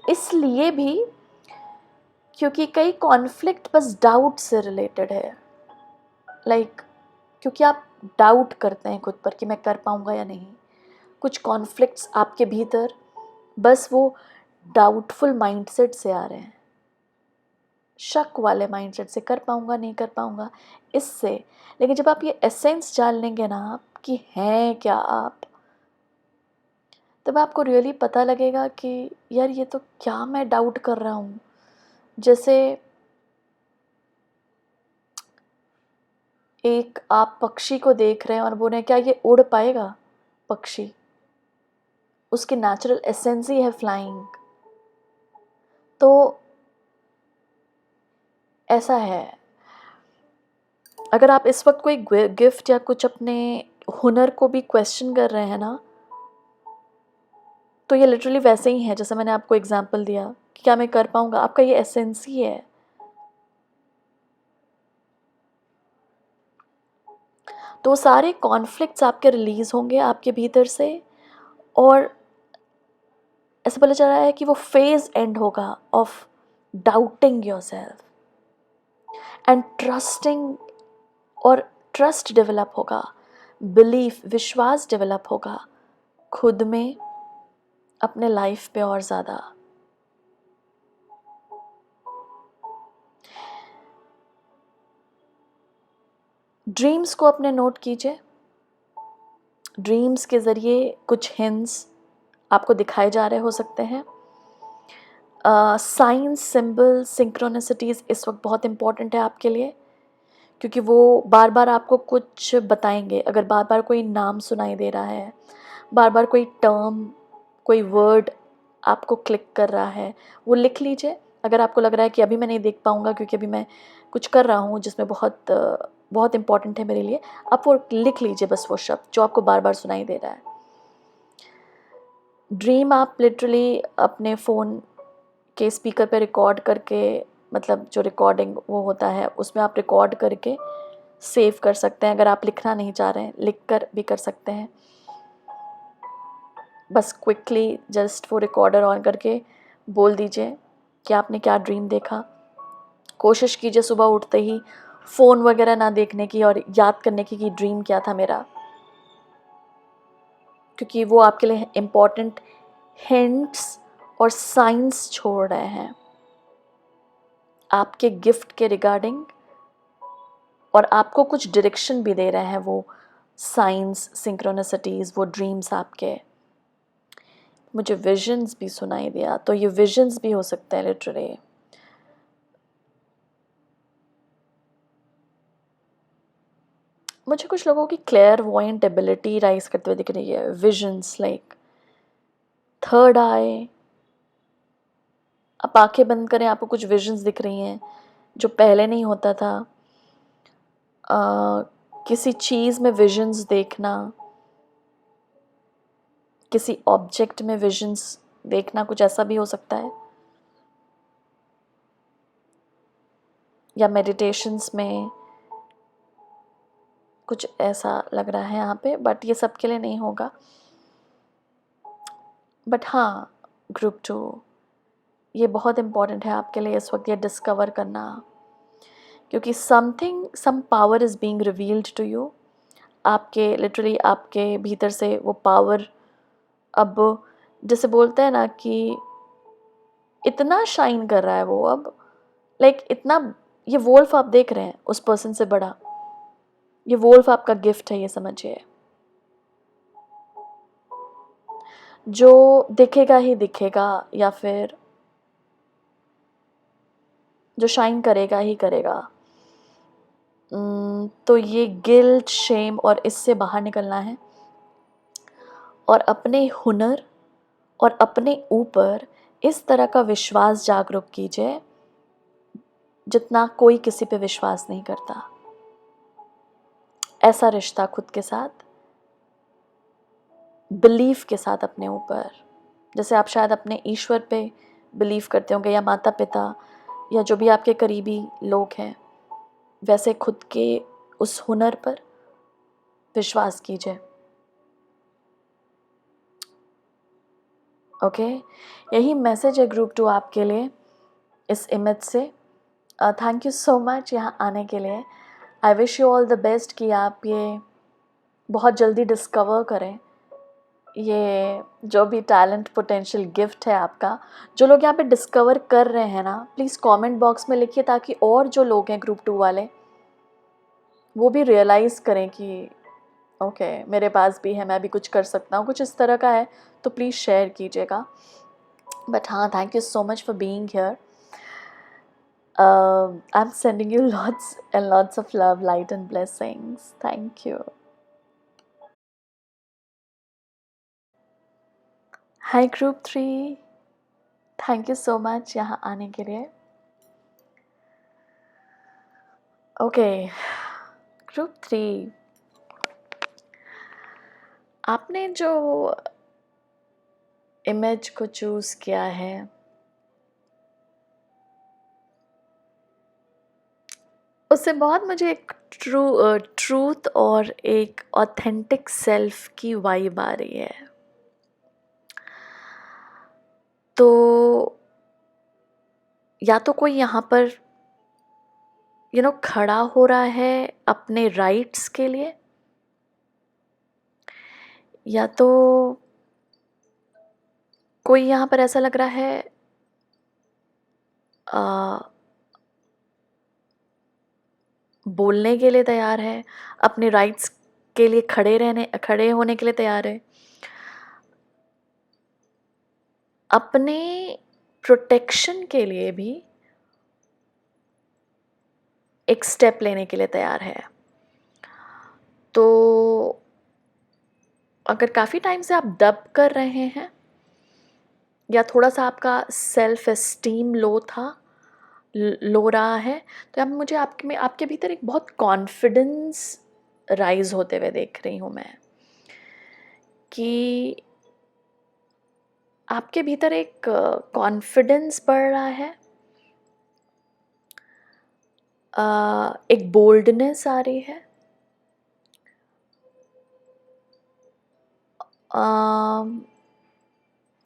इसलिए भी क्योंकि कई कॉन्फ्लिक्ट बस डाउट से रिलेटेड है, क्योंकि आप डाउट करते हैं खुद पर कि मैं कर पाऊँगा या नहीं। कुछ कॉन्फ्लिक्ट्स आपके भीतर बस वो डाउटफुल माइंडसेट से आ रहे हैं, शक वाले माइंडसेट से, कर पाऊँगा नहीं कर पाऊँगा, इससे। लेकिन जब आप ये एसेंस जान लेंगे ना आप कि हैं क्या आप, तब आपको रियली पता लगेगा कि यार ये तो क्या मैं डाउट कर रहा हूँ। जैसे एक आप पक्षी को देख रहे हैं और बोल रहे हैं क्या ये उड़ पाएगा पक्षी, उसकी नेचुरल एसेंस ही है फ्लाइंग। तो ऐसा है, अगर आप इस वक्त कोई गिफ्ट या कुछ अपने हुनर को भी क्वेश्चन कर रहे हैं ना, तो ये लिटरली वैसे ही है जैसे मैंने आपको एग्जांपल दिया कि क्या मैं कर पाऊँगा, आपका ये एसेंस ही है। तो सारे कॉन्फ्लिक्ट्स आपके रिलीज़ होंगे आपके भीतर से, और ऐसा बोला जा रहा है कि वो फेज एंड होगा of doubting yourself and trusting, और ट्रस्ट डेवलप होगा, बिलीफ, विश्वास डेवलप होगा खुद में, अपने लाइफ पे और ज़्यादा। ड्रीम्स को अपने नोट कीजिए। ड्रीम्स के ज़रिए कुछ हिंट्स आपको दिखाए जा रहे हो सकते हैं। साइंस, सिंबल, सिंक्रोनिसिटीज़ इस वक्त बहुत इम्पॉर्टेंट है आपके लिए, क्योंकि वो बार बार आपको कुछ बताएंगे। अगर बार बार कोई नाम सुनाई दे रहा है, बार बार कोई टर्म, कोई वर्ड आपको क्लिक कर रहा है, वो लिख लीजिए। अगर आपको लग रहा है कि अभी मैं नहीं देख पाऊँगा क्योंकि अभी मैं कुछ कर रहा हूँ जिसमें बहुत इम्पॉर्टेंट है मेरे लिए, आप वो लिख लीजिए बस वो शब्द जो आपको बार बार सुनाई दे रहा है। ड्रीम आप लिटरली अपने फ़ोन आपके स्पीकर पे रिकॉर्ड करके, मतलब जो रिकॉर्डिंग वो होता है उसमें आप रिकॉर्ड करके सेव कर सकते हैं। अगर आप लिखना नहीं चाह रहे हैं, लिख कर भी कर सकते हैं। बस क्विकली जस्ट वो रिकॉर्डर ऑन करके बोल दीजिए कि आपने क्या ड्रीम देखा। कोशिश कीजिए सुबह उठते ही फ़ोन वगैरह ना देखने की और याद करने की कि ड्रीम क्या था मेरा, क्योंकि वो आपके लिए इम्पॉर्टेंट हिंट्स और साइंस छोड़ रहे हैं आपके गिफ्ट के रिगार्डिंग, और आपको कुछ डायरेक्शन भी दे रहे हैं वो साइंस, सिंक्रोनिसिटीज़, वो ड्रीम्स आपके। मुझे विजन्स भी सुनाई दिया, तो ये विजन्स भी हो सकते हैं लिटरली। मुझे कुछ लोगों की क्लेयरवॉयंट एबिलिटी राइज करते हुए दिख रही है। विजन्स लाइक थर्ड आई, आप आंखें बंद करें, आपको कुछ विजन्स दिख रही हैं जो पहले नहीं होता था। किसी चीज़ में विजन्स देखना, किसी ऑब्जेक्ट में विजन्स देखना, कुछ ऐसा भी हो सकता है। या मेडिटेशंस में कुछ ऐसा लग रहा है यहाँ पे, बट ये सबके लिए नहीं होगा। बट हाँ, ग्रुप 2 ये बहुत इम्पॉर्टेंट है आपके लिए इस वक्त, ये डिस्कवर करना, क्योंकि some power is being revealed to you. आपके लिटरली आपके भीतर से वो पावर अब, जैसे बोलते हैं ना कि इतना शाइन कर रहा है वो अब, लाइक इतना, ये वोल्फ आप देख रहे हैं उस पर्सन से बड़ा, ये वोल्फ आपका गिफ्ट है, ये समझिए। जो दिखेगा ही दिखेगा, या फिर जो शाइन करेगा ही करेगा। तो ये गिल्ट, शेम और इससे बाहर निकलना है और अपने हुनर और अपने ऊपर इस तरह का विश्वास जागरूक कीजिए जितना कोई किसी पे विश्वास नहीं करता। ऐसा रिश्ता खुद के साथ, बिलीफ के साथ अपने ऊपर, जैसे आप शायद अपने ईश्वर पे बिलीव करते होंगे, या माता पिता, या जो भी आपके करीबी लोग हैं, वैसे खुद के उस हुनर पर विश्वास कीजिए। ओके, यही मैसेज है ग्रुप 2 आपके लिए इस इमेज से। थैंक यू सो मच यहाँ आने के लिए। I wish you all the best कि आप ये बहुत जल्दी डिस्कवर करें ये जो भी टैलेंट, पोटेंशियल, गिफ्ट है आपका। जो लोग यहाँ पे डिस्कवर कर रहे हैं ना, प्लीज़ कमेंट बॉक्स में लिखिए, ताकि और जो लोग हैं ग्रुप 2 वाले वो भी रियलाइज़ करें कि ओके मेरे पास भी है, मैं भी कुछ कर सकता हूँ, कुछ इस तरह का है। तो प्लीज़ शेयर कीजिएगा। बट हाँ, thank you so much for being here. I'm sending you lots and lots of love, light and blessings. Thank you. Hi Group 3. Thank you so much यहाँ आने के लिए। Okay, Group 3. आपने जो image को choose किया है उससे बहुत मुझे एक ट्रूथ और एक ऑथेंटिक सेल्फ की वाइब आ रही है। तो या तो कोई यहाँ पर खड़ा हो रहा है अपने राइट्स के लिए, या तो कोई यहाँ पर ऐसा लग रहा है बोलने के लिए तैयार है, अपने राइट्स के लिए खड़े होने के लिए तैयार है, अपने प्रोटेक्शन के लिए भी एक स्टेप लेने के लिए तैयार है। तो अगर काफ़ी टाइम से आप दब कर रहे हैं, या थोड़ा सा आपका सेल्फ एस्टीम लो रहा है, तो अब मुझे आपके भीतर एक बहुत कॉन्फिडेंस राइज होते हुए देख रही हूँ मैं, कि आपके भीतर एक कॉन्फिडेंस बढ़ रहा है, एक बोल्डनेस आ रही है,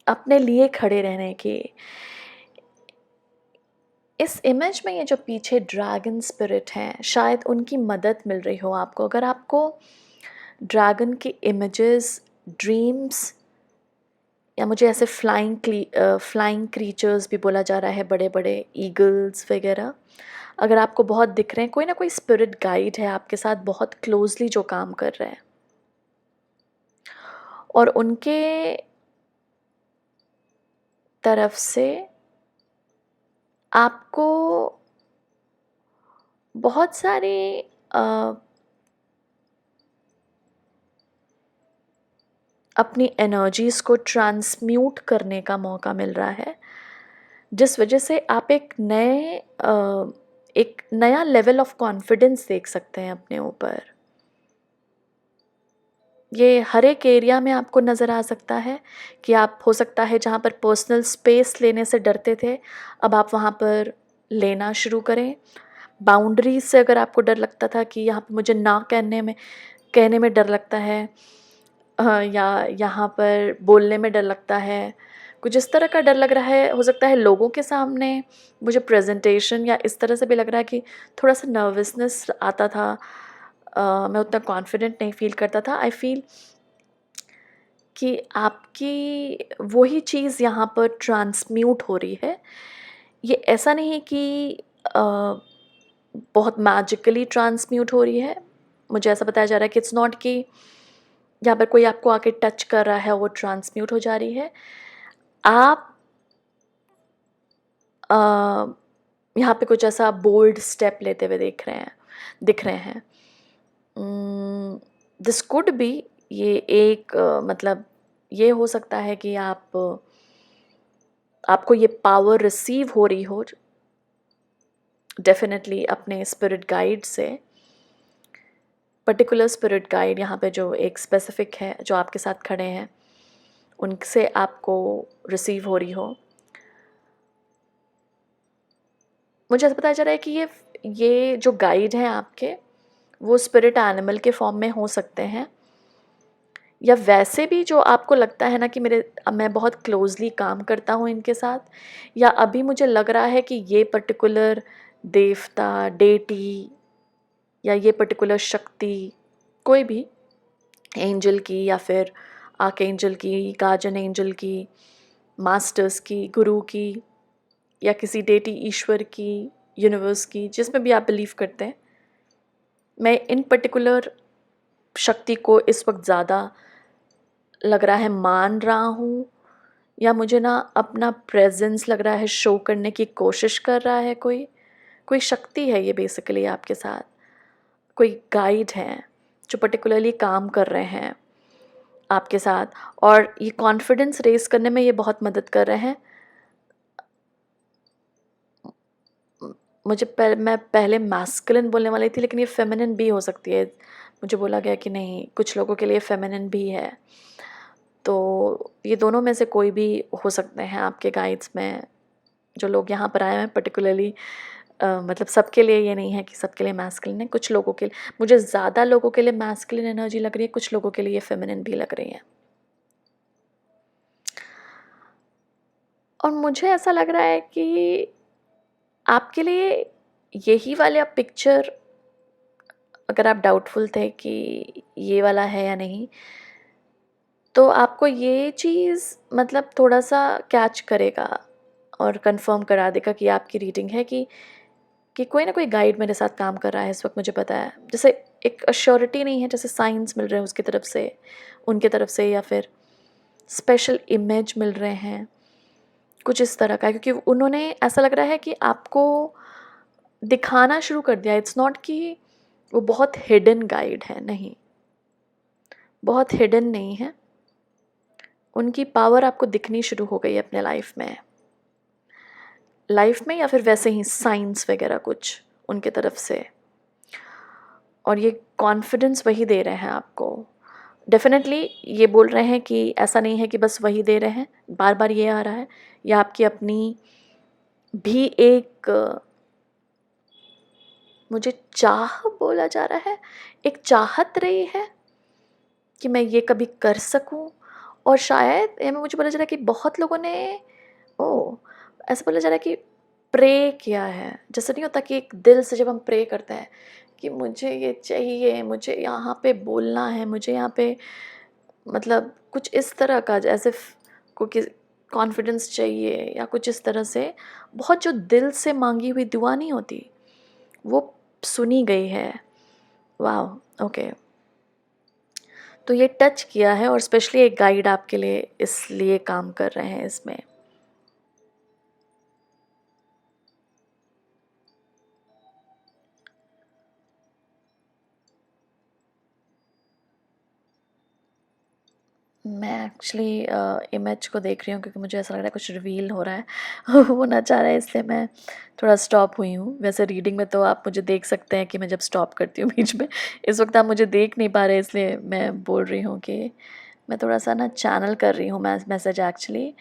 अपने लिए खड़े रहने की। इस इमेज में ये जो पीछे ड्रैगन स्पिरिट हैं, शायद उनकी मदद मिल रही हो आपको। अगर आपको ड्रैगन की इमेजेस, ड्रीम्स, या मुझे ऐसे फ्लाइंग क्रीचर्स भी बोला जा रहा है, बड़े बड़े ईगल्स वगैरह, अगर आपको बहुत दिख रहे हैं, कोई ना कोई स्पिरिट गाइड है आपके साथ बहुत क्लोजली जो काम कर रहे हैं, और उनके तरफ से आपको बहुत सारे अपनी एनर्जीज़ को ट्रांसम्यूट करने का मौका मिल रहा है, जिस वजह से आप एक नया लेवल ऑफ कॉन्फिडेंस देख सकते हैं अपने ऊपर। ये हर एक एरिया में आपको नज़र आ सकता है कि आप, हो सकता है जहाँ पर पर्सनल स्पेस लेने से डरते थे, अब आप वहाँ पर लेना शुरू करें। बाउंड्रीज से अगर आपको डर लगता था कि यहाँ पर मुझे ना कहने में डर लगता है, या यहाँ पर बोलने में डर लगता है, कुछ इस तरह का डर लग रहा है, हो सकता है लोगों के सामने मुझे प्रेजेंटेशन, या इस तरह से भी लग रहा है कि थोड़ा सा नर्वसनेस आता था, मैं उतना कॉन्फिडेंट नहीं फील करता था। आई फील कि आपकी वही चीज़ यहाँ पर ट्रांसम्यूट हो रही है। ये ऐसा नहीं है कि बहुत मैजिकली ट्रांसम्यूट हो रही है। मुझे ऐसा बताया जा रहा है कि इट्स नॉट कि यहाँ पर कोई आपको आके टच कर रहा है, वो ट्रांसम्यूट हो जा रही है। आप यहाँ पे कुछ ऐसा बोल्ड स्टेप लेते हुए दिख रहे हैं। दिस कुड बी, ये एक मतलब ये हो सकता है कि आपको ये पावर रिसीव हो रही हो डेफिनेटली अपने स्पिरिट गाइड से। पर्टिकुलर स्पिरिट गाइड यहाँ पे जो एक स्पेसिफिक है, जो आपके साथ खड़े हैं, उनसे आपको रिसीव हो रही हो। मुझे ऐसा बताया जा रहा है कि ये जो गाइड हैं आपके, वो स्पिरिट एनिमल के फॉर्म में हो सकते हैं, या वैसे भी जो आपको लगता है ना कि मैं बहुत क्लोजली काम करता हूँ इनके साथ, या अभी मुझे लग रहा है कि ये पर्टिकुलर देवता, डेटी, या ये पर्टिकुलर शक्ति, कोई भी एंजल की, या फिर आर्क एंजल की, गार्जियन एंजल की, मास्टर्स की, गुरु की, या किसी डेटी ईश्वर की, यूनिवर्स की, जिसमें भी आप बिलीव करते हैं, मैं इन पर्टिकुलर शक्ति को इस वक्त ज़्यादा लग रहा है मान रहा हूँ, या मुझे ना अपना प्रेजेंस लग रहा है शो करने की कोशिश कर रहा है कोई शक्ति है ये बेसिकली आपके साथ, कोई गाइड है जो पर्टिकुलरली काम कर रहे हैं आपके साथ, और ये कॉन्फिडेंस रेस करने में ये बहुत मदद कर रहे हैं। मैं पहले मैस्कुलिन बोलने वाली थी, लेकिन ये फेमिनिन भी हो सकती है। मुझे बोला गया कि नहीं, कुछ लोगों के लिए फेमिनिन भी है, तो ये दोनों में से कोई भी हो सकते हैं आपके गाइड्स में, जो लोग यहाँ पर आए हैं पर्टिकुलरली। मतलब सबके लिए ये नहीं है कि सबके लिए मैस्कुलिन है, कुछ लोगों के लिए, मुझे ज़्यादा लोगों के लिए मैस्कुलिन एनर्जी लग रही है, कुछ लोगों के लिए फेमिनिन भी लग रही है। और मुझे ऐसा लग रहा है कि आपके लिए यही वाला पिक्चर, अगर आप डाउटफुल थे कि ये वाला है या नहीं, तो आपको ये चीज़ मतलब थोड़ा सा कैच करेगा और कंफर्म करा देगा कि आपकी रीडिंग है, कि कोई ना कोई गाइड मेरे साथ काम कर रहा है इस वक्त, मुझे पता है। जैसे एक अश्योरिटी नहीं है, जैसे साइंस मिल रहे हैं उसकी तरफ से, उनके तरफ से, या फिर स्पेशल इमेज मिल रहे हैं, कुछ इस तरह का, क्योंकि उन्होंने, ऐसा लग रहा है कि आपको दिखाना शुरू कर दिया। इट्स नॉट कि वो बहुत हिडन गाइड है, नहीं, बहुत हिडन नहीं है, उनकी पावर आपको दिखनी शुरू हो गई है अपने लाइफ में, या फिर वैसे ही साइंस वगैरह कुछ उनके तरफ से, और ये कॉन्फिडेंस वही दे रहे हैं आपको। डेफ़िनेटली ये बोल रहे हैं कि ऐसा नहीं है कि बस वही दे रहे हैं, बार-बार ये आ रहा है। या आपकी अपनी भी एक मुझे चाह बोला जा रहा है, एक चाहत रही है कि मैं ये कभी कर सकूँ। और शायद ये मुझे बोला जा रहा है कि बहुत लोगों ने ओह! ऐसा बोला जा रहा है कि प्रे किया है। जैसे नहीं होता कि एक दिल से जब हम प्रे करते हैं कि मुझे ये चाहिए, मुझे यहाँ पे बोलना है, मुझे यहाँ पे मतलब कुछ इस तरह का एज़ इफ़ को कि कॉन्फिडेंस चाहिए या कुछ इस तरह से बहुत जो दिल से माँगी हुई दुआ नहीं होती, वो सुनी गई है। वॉव! ओके। तो ये टच किया है और स्पेशली एक गाइड आपके लिए इसलिए काम कर रहे हैं इसमें। मैं एक्चुअली इमेज को देख रही हूँ क्योंकि मुझे ऐसा लग रहा है कुछ रिवील हो रहा है होना चाह रहा है, इसलिए मैं थोड़ा स्टॉप हुई हूँ। वैसे रीडिंग में तो आप मुझे देख सकते हैं कि मैं जब स्टॉप करती हूँ बीच में। इस वक्त आप मुझे देख नहीं पा रहे, इसलिए मैं बोल रही हूँ कि मैं थोड़ा सा ना चैनल कर रही हूँ मैसेज एक्चुअली।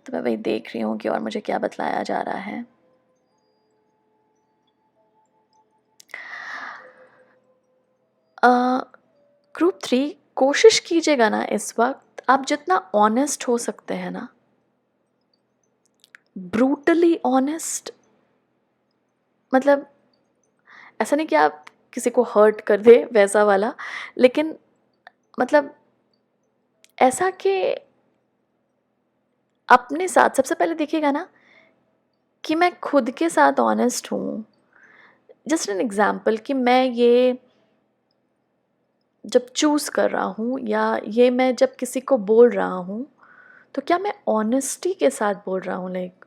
तो मैं वही देख रही हूँ कि और मुझे क्या बतलाया जा रहा है। ग्रुप 3 कोशिश कीजिएगा ना इस वक्त आप जितना ऑनेस्ट हो सकते हैं ना, ब्रूटली ऑनेस्ट, मतलब ऐसा नहीं कि आप किसी को हर्ट कर दे वैसा वाला, लेकिन मतलब ऐसा कि अपने साथ सबसे पहले देखिएगा ना कि मैं खुद के साथ ऑनेस्ट हूँ। जस्ट एन एग्जाम्पल कि मैं ये जब चूज़ कर रहा हूँ या ये मैं जब किसी को बोल रहा हूँ, तो क्या मैं ऑनेस्टी के साथ बोल रहा हूँ, लाइक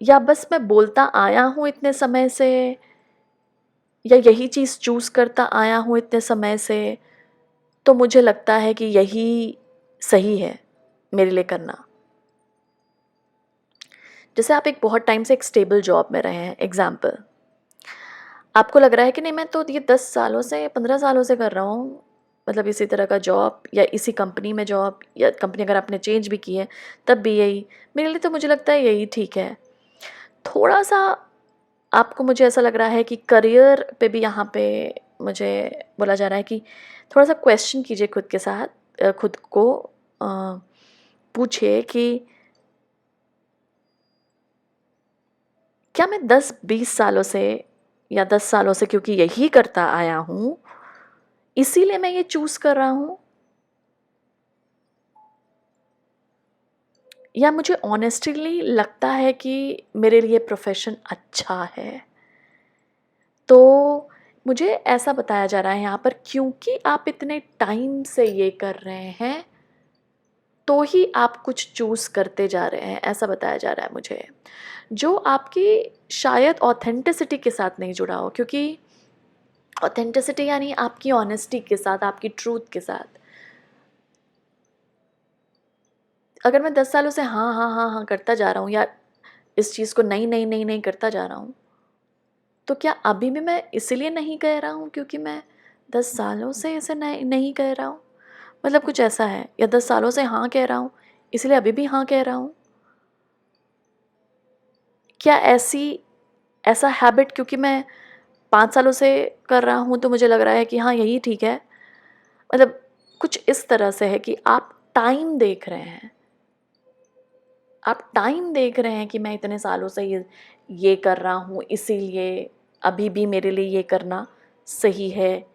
या बस मैं बोलता आया हूँ इतने समय से, या यही चीज़ चूज़ करता आया हूँ इतने समय से, तो मुझे लगता है कि यही सही है मेरे लिए करना। जैसे आप एक बहुत टाइम से एक स्टेबल जॉब में रहे हैं, एग्जाम्पल आपको लग रहा है कि नहीं मैं तो ये 10 सालों से 15 सालों से कर रहा हूँ, मतलब इसी तरह का जॉब या इसी कंपनी में जॉब, या कंपनी अगर आपने चेंज भी की है तब भी यही, मेरे लिए तो मुझे लगता है यही ठीक है। थोड़ा सा आपको मुझे ऐसा लग रहा है कि करियर पे भी यहाँ पे मुझे बोला जा रहा है कि थोड़ा सा क्वेश्चन कीजिए खुद के साथ, खुद को पूछिए कि क्या मैं 10-20 सालों से या 10 सालों से क्योंकि यही करता आया हूँ, इसीलिए मैं ये चूज़ कर रहा हूँ, या मुझे ऑनेस्टली लगता है कि मेरे लिए प्रोफेशन अच्छा है। तो मुझे ऐसा बताया जा रहा है यहाँ पर क्योंकि आप इतने टाइम से ये कर रहे हैं, तो ही आप कुछ चूज़ करते जा रहे हैं, ऐसा बताया जा रहा है मुझे। जो आपकी शायद ऑथेंटिसिटी के साथ नहीं जुड़ा हो, क्योंकि ऑथेंटिसिटी यानी आपकी ऑनेस्टी के साथ, आपकी ट्रूथ के साथ। अगर मैं 10 सालों से हाँ, हाँ, हाँ, हाँ करता जा रहा हूँ या इस चीज़ को नहीं, नहीं, नहीं, नहीं करता जा रहा हूँ, तो क्या अभी भी मैं इसीलिए नहीं कह रहा हूँ क्योंकि मैं 10 सालों से इसे नहीं नहीं कह रहा हूँ? मतलब कुछ ऐसा है, या 10 सालों से हाँ कह रहा हूँ, इसलिए अभी भी हाँ कह रहा हूँ? क्या ऐसा हैबिट क्योंकि मैं 5 सालों से कर रहा हूँ तो मुझे लग रहा है कि हाँ, यही ठीक है? मतलब कुछ इस तरह से है कि आप टाइम देख रहे हैं। आप टाइम देख रहे हैं कि मैं इतने सालों से ये कर रहा हूँ, इसीलिए अभी भी मेरे लिए ये करना सही है,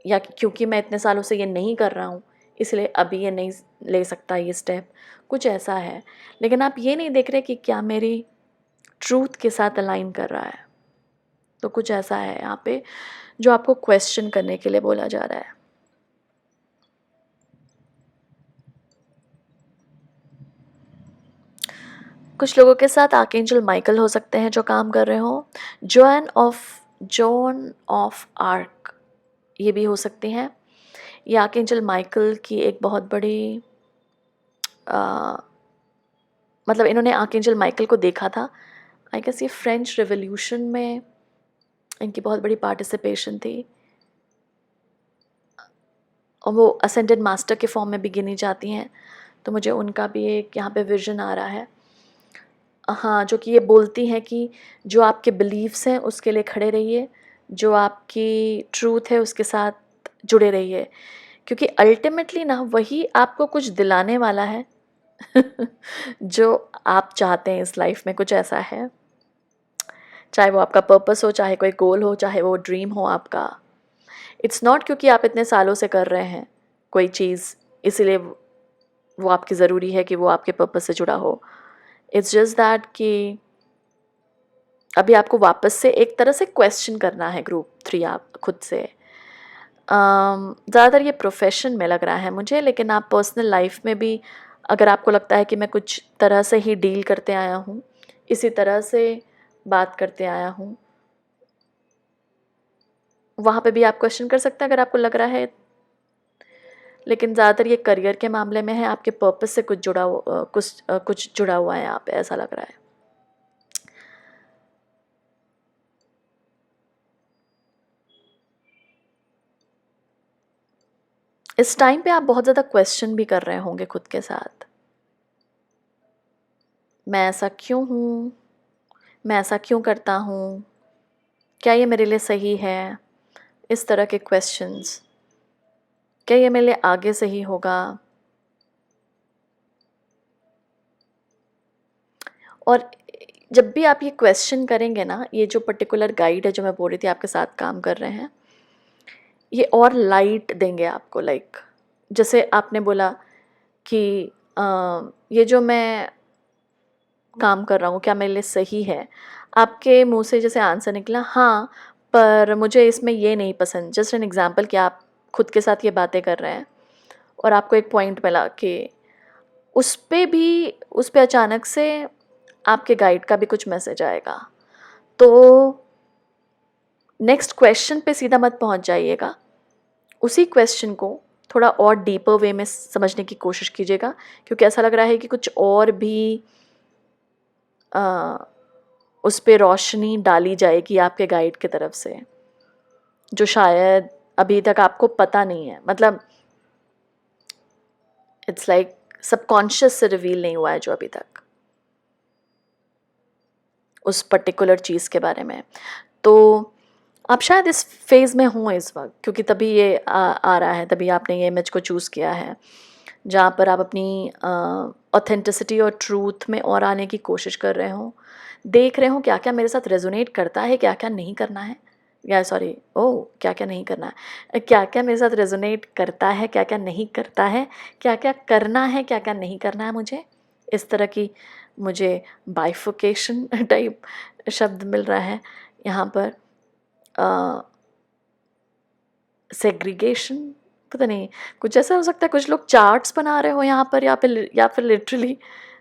या क्योंकि मैं इतने सालों से ये नहीं कर रहा हूँ, इसलिए अभी ये नहीं ले सकता ये स्टेप, कुछ ऐसा है। लेकिन आप ये नहीं देख रहे कि क्या मेरी ट्रूथ के साथ अलाइन कर रहा है। तो कुछ ऐसा है यहाँ पे जो आपको क्वेश्चन करने के लिए बोला जा रहा है। कुछ लोगों के साथ आर्कएंजल माइकल हो सकते हैं जो काम कर रहे हो। जॉन ऑफ आर्क ये भी हो सकती हैं। ये आर्कएंजल माइकल की एक बहुत बड़ी आ, मतलब इन्होंने आर्कएंजल माइकल को देखा था। आई गेस ये फ्रेंच रिवॉल्यूशन में इनकी बहुत बड़ी पार्टिसिपेशन थी। और वो असेंडेड मास्टर के फॉर्म में भी गिनी जाती हैं, तो मुझे उनका भी एक यहाँ पे विजन आ रहा है। हाँ, जो कि ये बोलती हैं कि जो आपके बिलीव्स हैं उसके लिए खड़े रहिए, जो आपकी ट्रूथ है उसके साथ जुड़े रहिए, क्योंकि अल्टीमेटली ना वही आपको कुछ दिलाने वाला है जो आप चाहते हैं इस लाइफ में। कुछ ऐसा है, चाहे वो आपका पर्पस हो, चाहे कोई गोल हो, चाहे वो ड्रीम हो आपका। इट्स नॉट क्योंकि आप इतने सालों से कर रहे हैं कोई चीज़ इसीलिए वो आपकी ज़रूरी है कि वो आपके पर्पस से जुड़ा हो। इट्स जस्ट दैट कि अभी आपको वापस से एक तरह से क्वेश्चन करना है ग्रुप 3 आप खुद से। ज़्यादातर ये प्रोफेशन में लग रहा है मुझे, लेकिन आप पर्सनल लाइफ में भी अगर आपको लगता है कि मैं कुछ तरह से ही डील करते आया हूँ, इसी तरह से बात करते आया हूँ, वहाँ पे भी आप क्वेश्चन कर सकते हैं अगर आपको लग रहा है। लेकिन ज़्यादातर ये करियर के मामले में है, आपके पर्पस से कुछ जुड़ा हुआ है यहाँ पे, ऐसा लग रहा है। इस टाइम पे आप बहुत ज़्यादा क्वेश्चन भी कर रहे होंगे खुद के साथ। मैं ऐसा क्यों हूँ? मैं ऐसा क्यों करता हूँ? क्या ये मेरे लिए सही है? इस तरह के क्वेश्चंस। क्या ये मेरे लिए आगे सही होगा? और जब भी आप ये क्वेश्चन करेंगे ना, ये जो पर्टिकुलर गाइड है जो मैं बोल रही थी आपके साथ काम कर रहे हैं, ये और लाइट देंगे आपको। लाइक जैसे आपने बोला कि ये जो मैं काम कर रहा हूँ क्या मेरे लिए सही है? आपके मुँह से जैसे आंसर निकला हाँ, पर मुझे इसमें ये नहीं पसंद। जस्ट एन एग्ज़ाम्पल कि आप खुद के साथ ये बातें कर रहे हैं और आपको एक पॉइंट मिला कि उस पे अचानक से आपके गाइड का भी कुछ मैसेज आएगा। तो नेक्स्ट क्वेश्चन पे सीधा मत पहुँच जाइएगा। उसी क्वेश्चन को थोड़ा और डीपर वे में समझने की कोशिश कीजिएगा, क्योंकि ऐसा लग रहा है कि कुछ और भी उस पे रोशनी डाली जाएगी आपके गाइड की तरफ से, जो शायद अभी तक आपको पता नहीं है। मतलब इट्स लाइक सबकॉन्शियस से रिवील नहीं हुआ है जो अभी तक उस पर्टिकुलर चीज़ के बारे में। तो आप शायद इस फेज़ में हों इस वक्त, क्योंकि तभी ये आ रहा है, तभी आपने ये इमेज को चूज़ किया है जहाँ पर आप अपनी ऑथेंटिसिटी और ट्रूथ में और आने की कोशिश कर रहे हो, देख रहे हो क्या क्या मेरे साथ रेजोनेट करता है, क्या क्या नहीं करना है, या सॉरी क्या क्या नहीं करना है, क्या क्या मेरे साथ रेजोनेट करता है, क्या क्या नहीं करता है, क्या क्या करना है, क्या क्या नहीं करना है मुझे। इस तरह की मुझे बाइफोकेशन टाइप शब्द मिल रहा है यहाँ पर। सेग्रीगेशन, पता नहीं, कुछ ऐसा हो सकता है। कुछ लोग चार्ट्स बना रहे हो यहाँ पर, या फिर लिटरली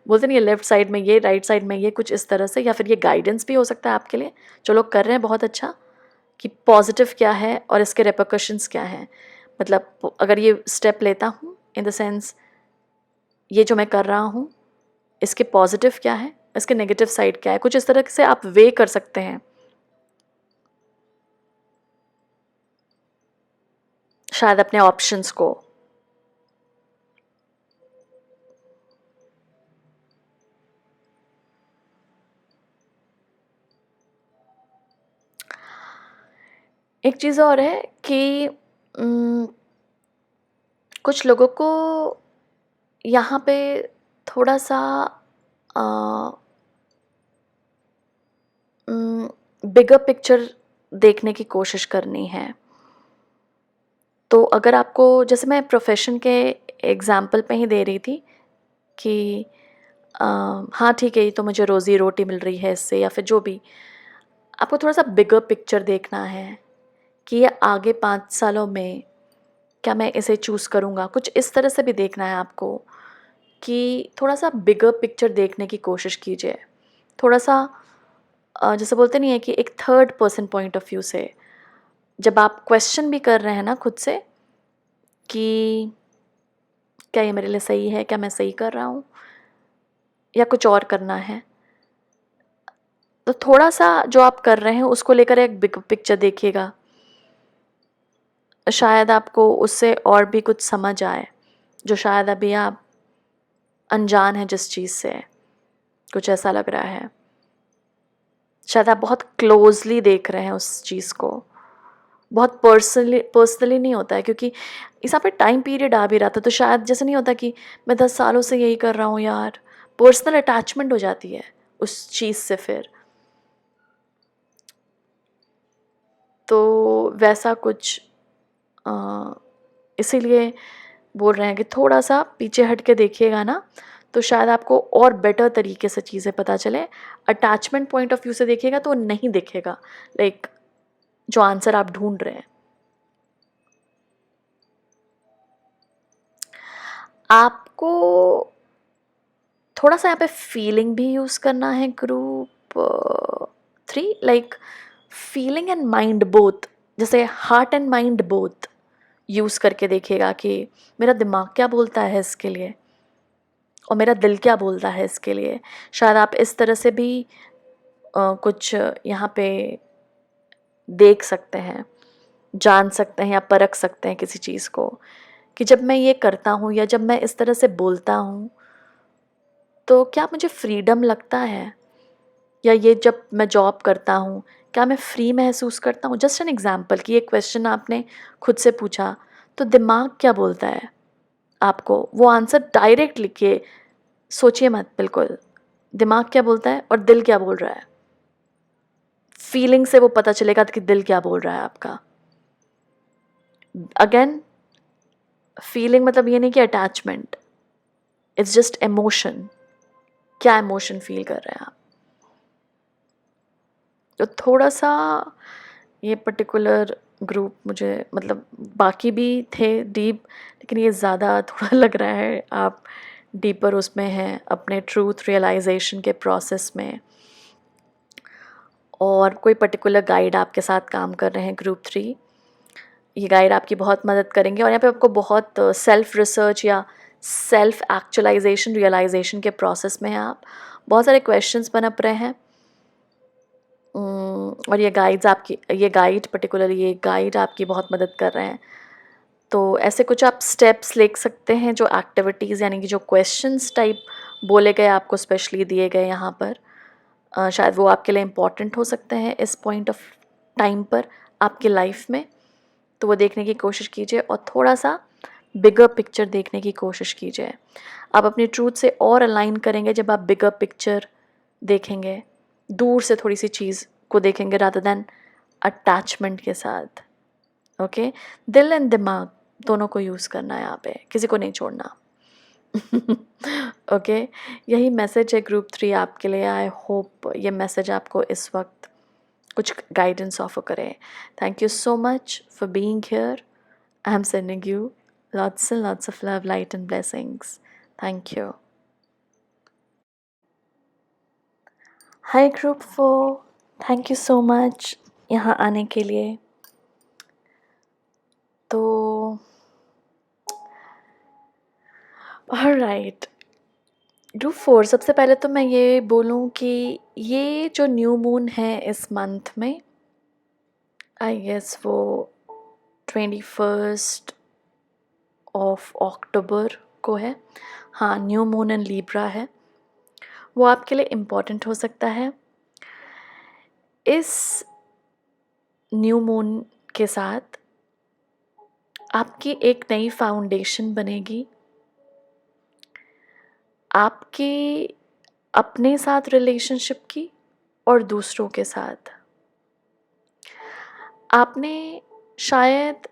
बोलते नहीं, ये लेफ्ट साइड में ये, राइट साइड में ये, कुछ इस तरह से। या फिर ये गाइडेंस भी हो सकता है आपके लिए, जो लोग कर रहे हैं बहुत अच्छा, कि पॉजिटिव क्या है और इसके रेपरकशंस क्या हैं। मतलब अगर ये स्टेप लेता हूँ, इन द सेंस ये जो मैं कर रहा हूँ इसके पॉजिटिव क्या है, इसके नेगेटिव साइड क्या है, कुछ इस तरह से आप वे कर सकते हैं शायद अपने ऑप्शंस को। एक चीज़ और है कि कुछ लोगों को यहाँ पे थोड़ा सा बिगर पिक्चर देखने की कोशिश करनी है। तो अगर आपको, जैसे मैं प्रोफेशन के एग्ज़ाम्पल पे ही दे रही थी कि हाँ ठीक है, ये तो मुझे रोज़ी रोटी मिल रही है इससे, या फिर जो भी, आपको थोड़ा सा बिगर पिक्चर देखना है कि ये आगे 5 सालों में क्या मैं इसे चूज़ करूँगा। कुछ इस तरह से भी देखना है आपको कि थोड़ा सा बिगर पिक्चर देखने की कोशिश कीजिए। थोड़ा सा जैसे बोलते नहीं है कि एक third person point of view से जब आप क्वेश्चन भी कर रहे हैं ना खुद से कि क्या ये मेरे लिए सही है, क्या मैं सही कर रहा हूँ या कुछ और करना है, तो थोड़ा सा जो आप कर रहे हैं उसको लेकर एक बिग पिक्चर देखिएगा शायद आपको उससे और भी कुछ समझ आए जो शायद अभी आप अनजान हैं जिस चीज़ से, कुछ ऐसा लग रहा है। शायद आप बहुत क्लोजली देख रहे हैं उस चीज़ को, बहुत पर्सनली नहीं होता है, क्योंकि इस यहाँ पे टाइम पीरियड आ भी रहा था, तो शायद जैसे नहीं होता कि मैं 10 सालों से यही कर रहा हूँ यार, पर्सनल अटैचमेंट हो जाती है उस चीज़ से फिर। तो वैसा कुछ इसीलिए बोल रहे हैं कि थोड़ा सा पीछे हट के देखिएगा ना, तो शायद आपको और बेटर तरीके से चीज़ें पता चले। अटैचमेंट पॉइंट ऑफ व्यू से देखिएगा तो नहीं दिखेगा लाइक जो आंसर आप ढूंढ रहे हैं। आपको थोड़ा सा यहाँ पे फीलिंग भी यूज़ करना है group 3, like feeling and mind both, जैसे heart and mind both use करके देखिएगा कि मेरा दिमाग क्या बोलता है इसके लिए और मेरा दिल क्या बोलता है इसके लिए। शायद आप इस तरह से भी कुछ यहाँ पे देख सकते हैं, जान सकते हैं या परख सकते हैं किसी चीज़ को, कि जब मैं ये करता हूँ या जब मैं इस तरह से बोलता हूँ तो क्या मुझे फ्रीडम लगता है, या ये जब मैं जॉब करता हूँ क्या मैं फ्री महसूस करता हूँ। जस्ट एन एग्जाम्पल कि ये क्वेश्चन आपने खुद से पूछा, तो दिमाग क्या बोलता है आपको, वो आंसर डायरेक्ट लिखिए, सोचिए मत बिल्कुल। दिमाग क्या बोलता है और दिल क्या बोल रहा है, फीलिंग से वो पता चलेगा कि दिल क्या बोल रहा है आपका। अगेन फीलिंग मतलब ये नहीं कि अटैचमेंट, इट्स जस्ट इमोशन, क्या इमोशन फील कर रहे हैं आप। तो थोड़ा सा ये पर्टिकुलर ग्रुप मुझे मतलब बाकी भी थे डीप, लेकिन ये ज़्यादा थोड़ा लग रहा है आप डीपर उसमें हैं अपने ट्रूथ रियलाइजेशन के प्रोसेस में, और कोई पर्टिकुलर गाइड आपके साथ काम कर रहे हैं ग्रुप 3। ये गाइड आपकी बहुत मदद करेंगे और यहाँ पे आपको बहुत सेल्फ रिसर्च या सेल्फ एक्चुअलाइजेशन रियलाइजेशन के प्रोसेस में हैं आप। बहुत सारे क्वेश्चंस पनप रहे हैं और ये गाइड पर्टिकुलरली ये गाइड आपकी बहुत मदद कर रहे हैं। तो ऐसे कुछ आप स्टेप्स ले सकते हैं जो एक्टिविटीज़ यानी कि जो क्वेश्चंस टाइप बोले गए आपको स्पेशली दिए गए यहाँ पर, शायद वो आपके लिए इम्पॉर्टेंट हो सकते हैं इस पॉइंट ऑफ टाइम पर आपकी लाइफ में। तो वो देखने की कोशिश कीजिए और थोड़ा सा बिगर पिक्चर देखने की कोशिश कीजिए। आप अपनी ट्रूथ से और अलाइन करेंगे जब आप बिगर पिक्चर देखेंगे, दूर से थोड़ी सी चीज़ को देखेंगे रादर देन अटैचमेंट के साथ। ओके, दिल एंड दिमाग दोनों को यूज़ करना है यहाँ पे, किसी को नहीं छोड़ना। ओके, यही मैसेज है ग्रुप 3 आपके लिए। आई होप ये मैसेज आपको इस वक्त कुछ गाइडेंस ऑफर करे। Thank you so much for being here. I am sending you lots and lots of love, light and blessings. Thank you. Hi group 4, thank you so much यहाँ आने के लिए। तो ऑलराइट ग्रुप 4, सबसे पहले तो मैं ये बोलूँ कि ये जो न्यू मून है इस मंथ में, आई गेस वो 21 ऑफ अक्टूबर को है। हाँ, न्यू मून इन लिब्रा है, वो आपके लिए इम्पॉर्टेंट हो सकता है। इस न्यू मून के साथ आपकी एक नई फाउंडेशन बनेगी, आपके अपने साथ रिलेशनशिप की और दूसरों के साथ। आपने शायद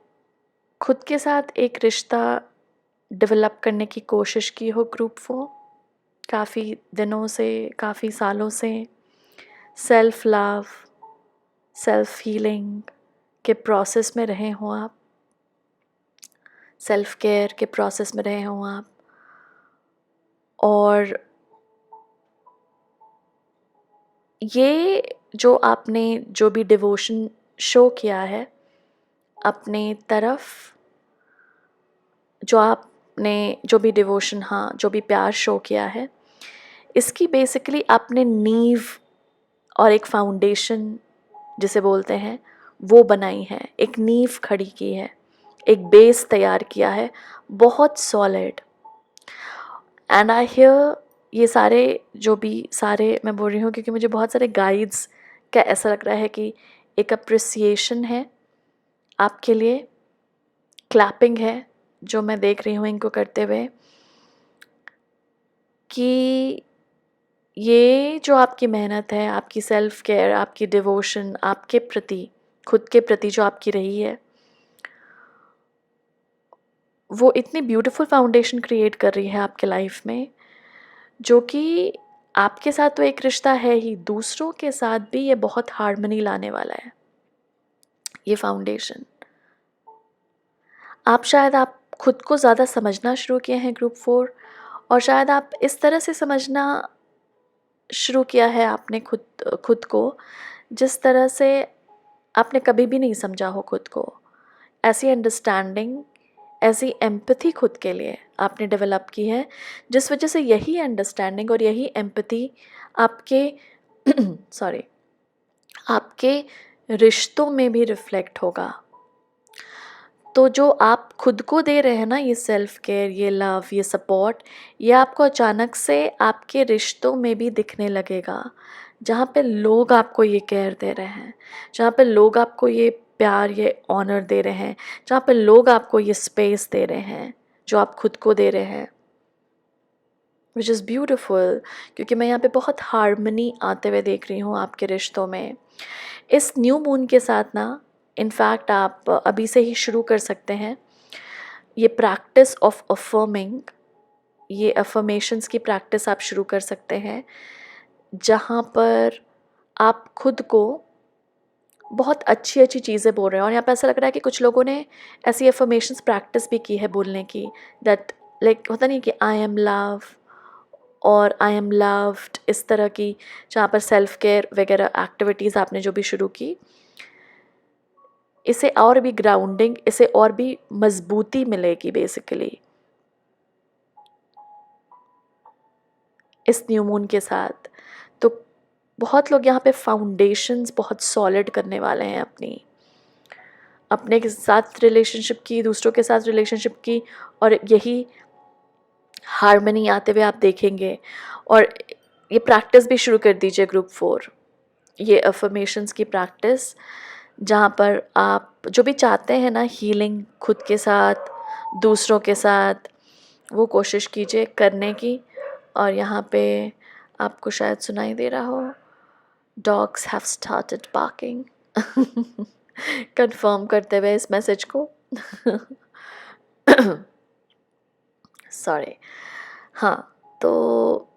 खुद के साथ एक रिश्ता डेवलप करने की कोशिश की हो ग्रुप 4, काफ़ी दिनों से, काफ़ी सालों से। सेल्फ लव, सेल्फ हीलिंग के प्रोसेस में रहे हों आप, सेल्फ केयर के प्रोसेस में रहे हों आप, और ये जो आपने जो भी डिवोशन शो किया है अपने तरफ, जो आपने जो भी डिवोशन, हाँ, जो भी प्यार शो किया है, इसकी बेसिकली आपने नींव और एक फाउंडेशन जिसे बोलते हैं वो बनाई है, एक नींव खड़ी की है। एक बेस तैयार किया है बहुत सॉलिड। एंड आई हियर ये सारे जो भी सारे मैं बोल रही हूँ क्योंकि मुझे बहुत सारे गाइड्स का ऐसा लग रहा है कि एक अप्रिसिएशन है आपके लिए, क्लैपिंग है जो मैं देख रही हूँ इनको करते हुए, कि ये जो आपकी मेहनत है, आपकी सेल्फ केयर, आपकी डिवोशन आपके प्रति, खुद के प्रति जो आपकी रही है, वो इतनी ब्यूटीफुल फाउंडेशन क्रिएट कर रही है आपके लाइफ में, जो कि आपके साथ तो एक रिश्ता है ही, दूसरों के साथ भी ये बहुत हार्मनी लाने वाला है ये फाउंडेशन। आप खुद को ज़्यादा समझना शुरू किए हैं ग्रुप 4, और शायद आप इस तरह से समझना शुरू किया है आपने खुद को जिस तरह से आपने कभी भी नहीं समझा हो खुद को। ऐसी अंडरस्टैंडिंग, ऐसी एम्पैथी खुद के लिए आपने डेवलप की है, जिस वजह से यही अंडरस्टैंडिंग और यही एम्पैथी आपके सॉरी आपके रिश्तों में भी रिफ्लेक्ट होगा। तो जो आप खुद को दे रहे हैं ना, ये सेल्फ केयर, ये लव, ये सपोर्ट, ये आपको अचानक से आपके रिश्तों में भी दिखने लगेगा, जहाँ पे लोग आपको ये केयर दे रहे हैं, जहाँ पे लोग आपको ये प्यार, ये ऑनर दे रहे हैं, जहाँ पे लोग आपको ये स्पेस दे रहे हैं जो आप खुद को दे रहे हैं, विच इज़ ब्यूटिफुल। क्योंकि मैं यहाँ पे बहुत हार्मनी आते हुए देख रही हूँ आपके रिश्तों में। इस न्यू मून के साथ ना, इनफैक्ट आप अभी से ही शुरू कर सकते हैं ये प्रैक्टिस ऑफ अफर्मिंग, ये अफर्मेशंस की प्रैक्टिस आप शुरू कर सकते हैं, जहाँ पर आप खुद को बहुत अच्छी अच्छी चीज़ें बोल रहे हैं। और यहाँ पे ऐसा लग रहा है कि कुछ लोगों ने ऐसी अफर्मेशंस प्रैक्टिस भी की है बोलने की, दैट लाइक होता नहीं कि आई एम लव और आई एम लव्ड, इस तरह की, जहाँ पर सेल्फ केयर वगैरह एक्टिविटीज़ आपने जो भी शुरू की, इसे और भी ग्राउंडिंग, इसे और भी मजबूती मिलेगी बेसिकली इस न्यू मून के साथ। तो बहुत लोग यहाँ पे फाउंडेशंस बहुत सॉलिड करने वाले हैं अपने के साथ रिलेशनशिप की, दूसरों के साथ रिलेशनशिप की, और यही हार्मनी आते हुए आप देखेंगे। और ये प्रैक्टिस भी शुरू कर दीजिए ग्रुप 4, ये अफर्मेशंस की प्रैक्टिस, जहाँ पर आप जो भी चाहते हैं ना, हीलिंग खुद के साथ, दूसरों के साथ, वो कोशिश कीजिए करने की। और यहाँ पे आपको शायद सुनाई दे रहा हो, dogs have started barking confirm करते हुए इस मैसेज को सॉरी। हाँ, तो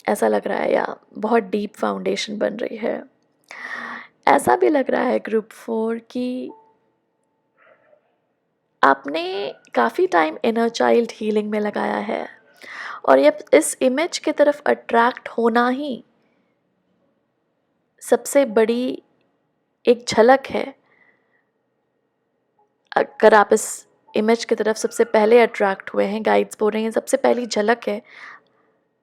ऐसा लग रहा है, या बहुत डीप फाउंडेशन बन रही है। ऐसा भी लग रहा है ग्रुप 4 कि आपने काफ़ी टाइम इनर चाइल्ड हीलिंग में लगाया है, और ये इस इमेज की तरफ अट्रैक्ट होना ही सबसे बड़ी एक झलक है। अगर आप इस इमेज की तरफ सबसे पहले अट्रैक्ट हुए हैं, गाइड्स बोल रहे हैं सबसे पहली झलक है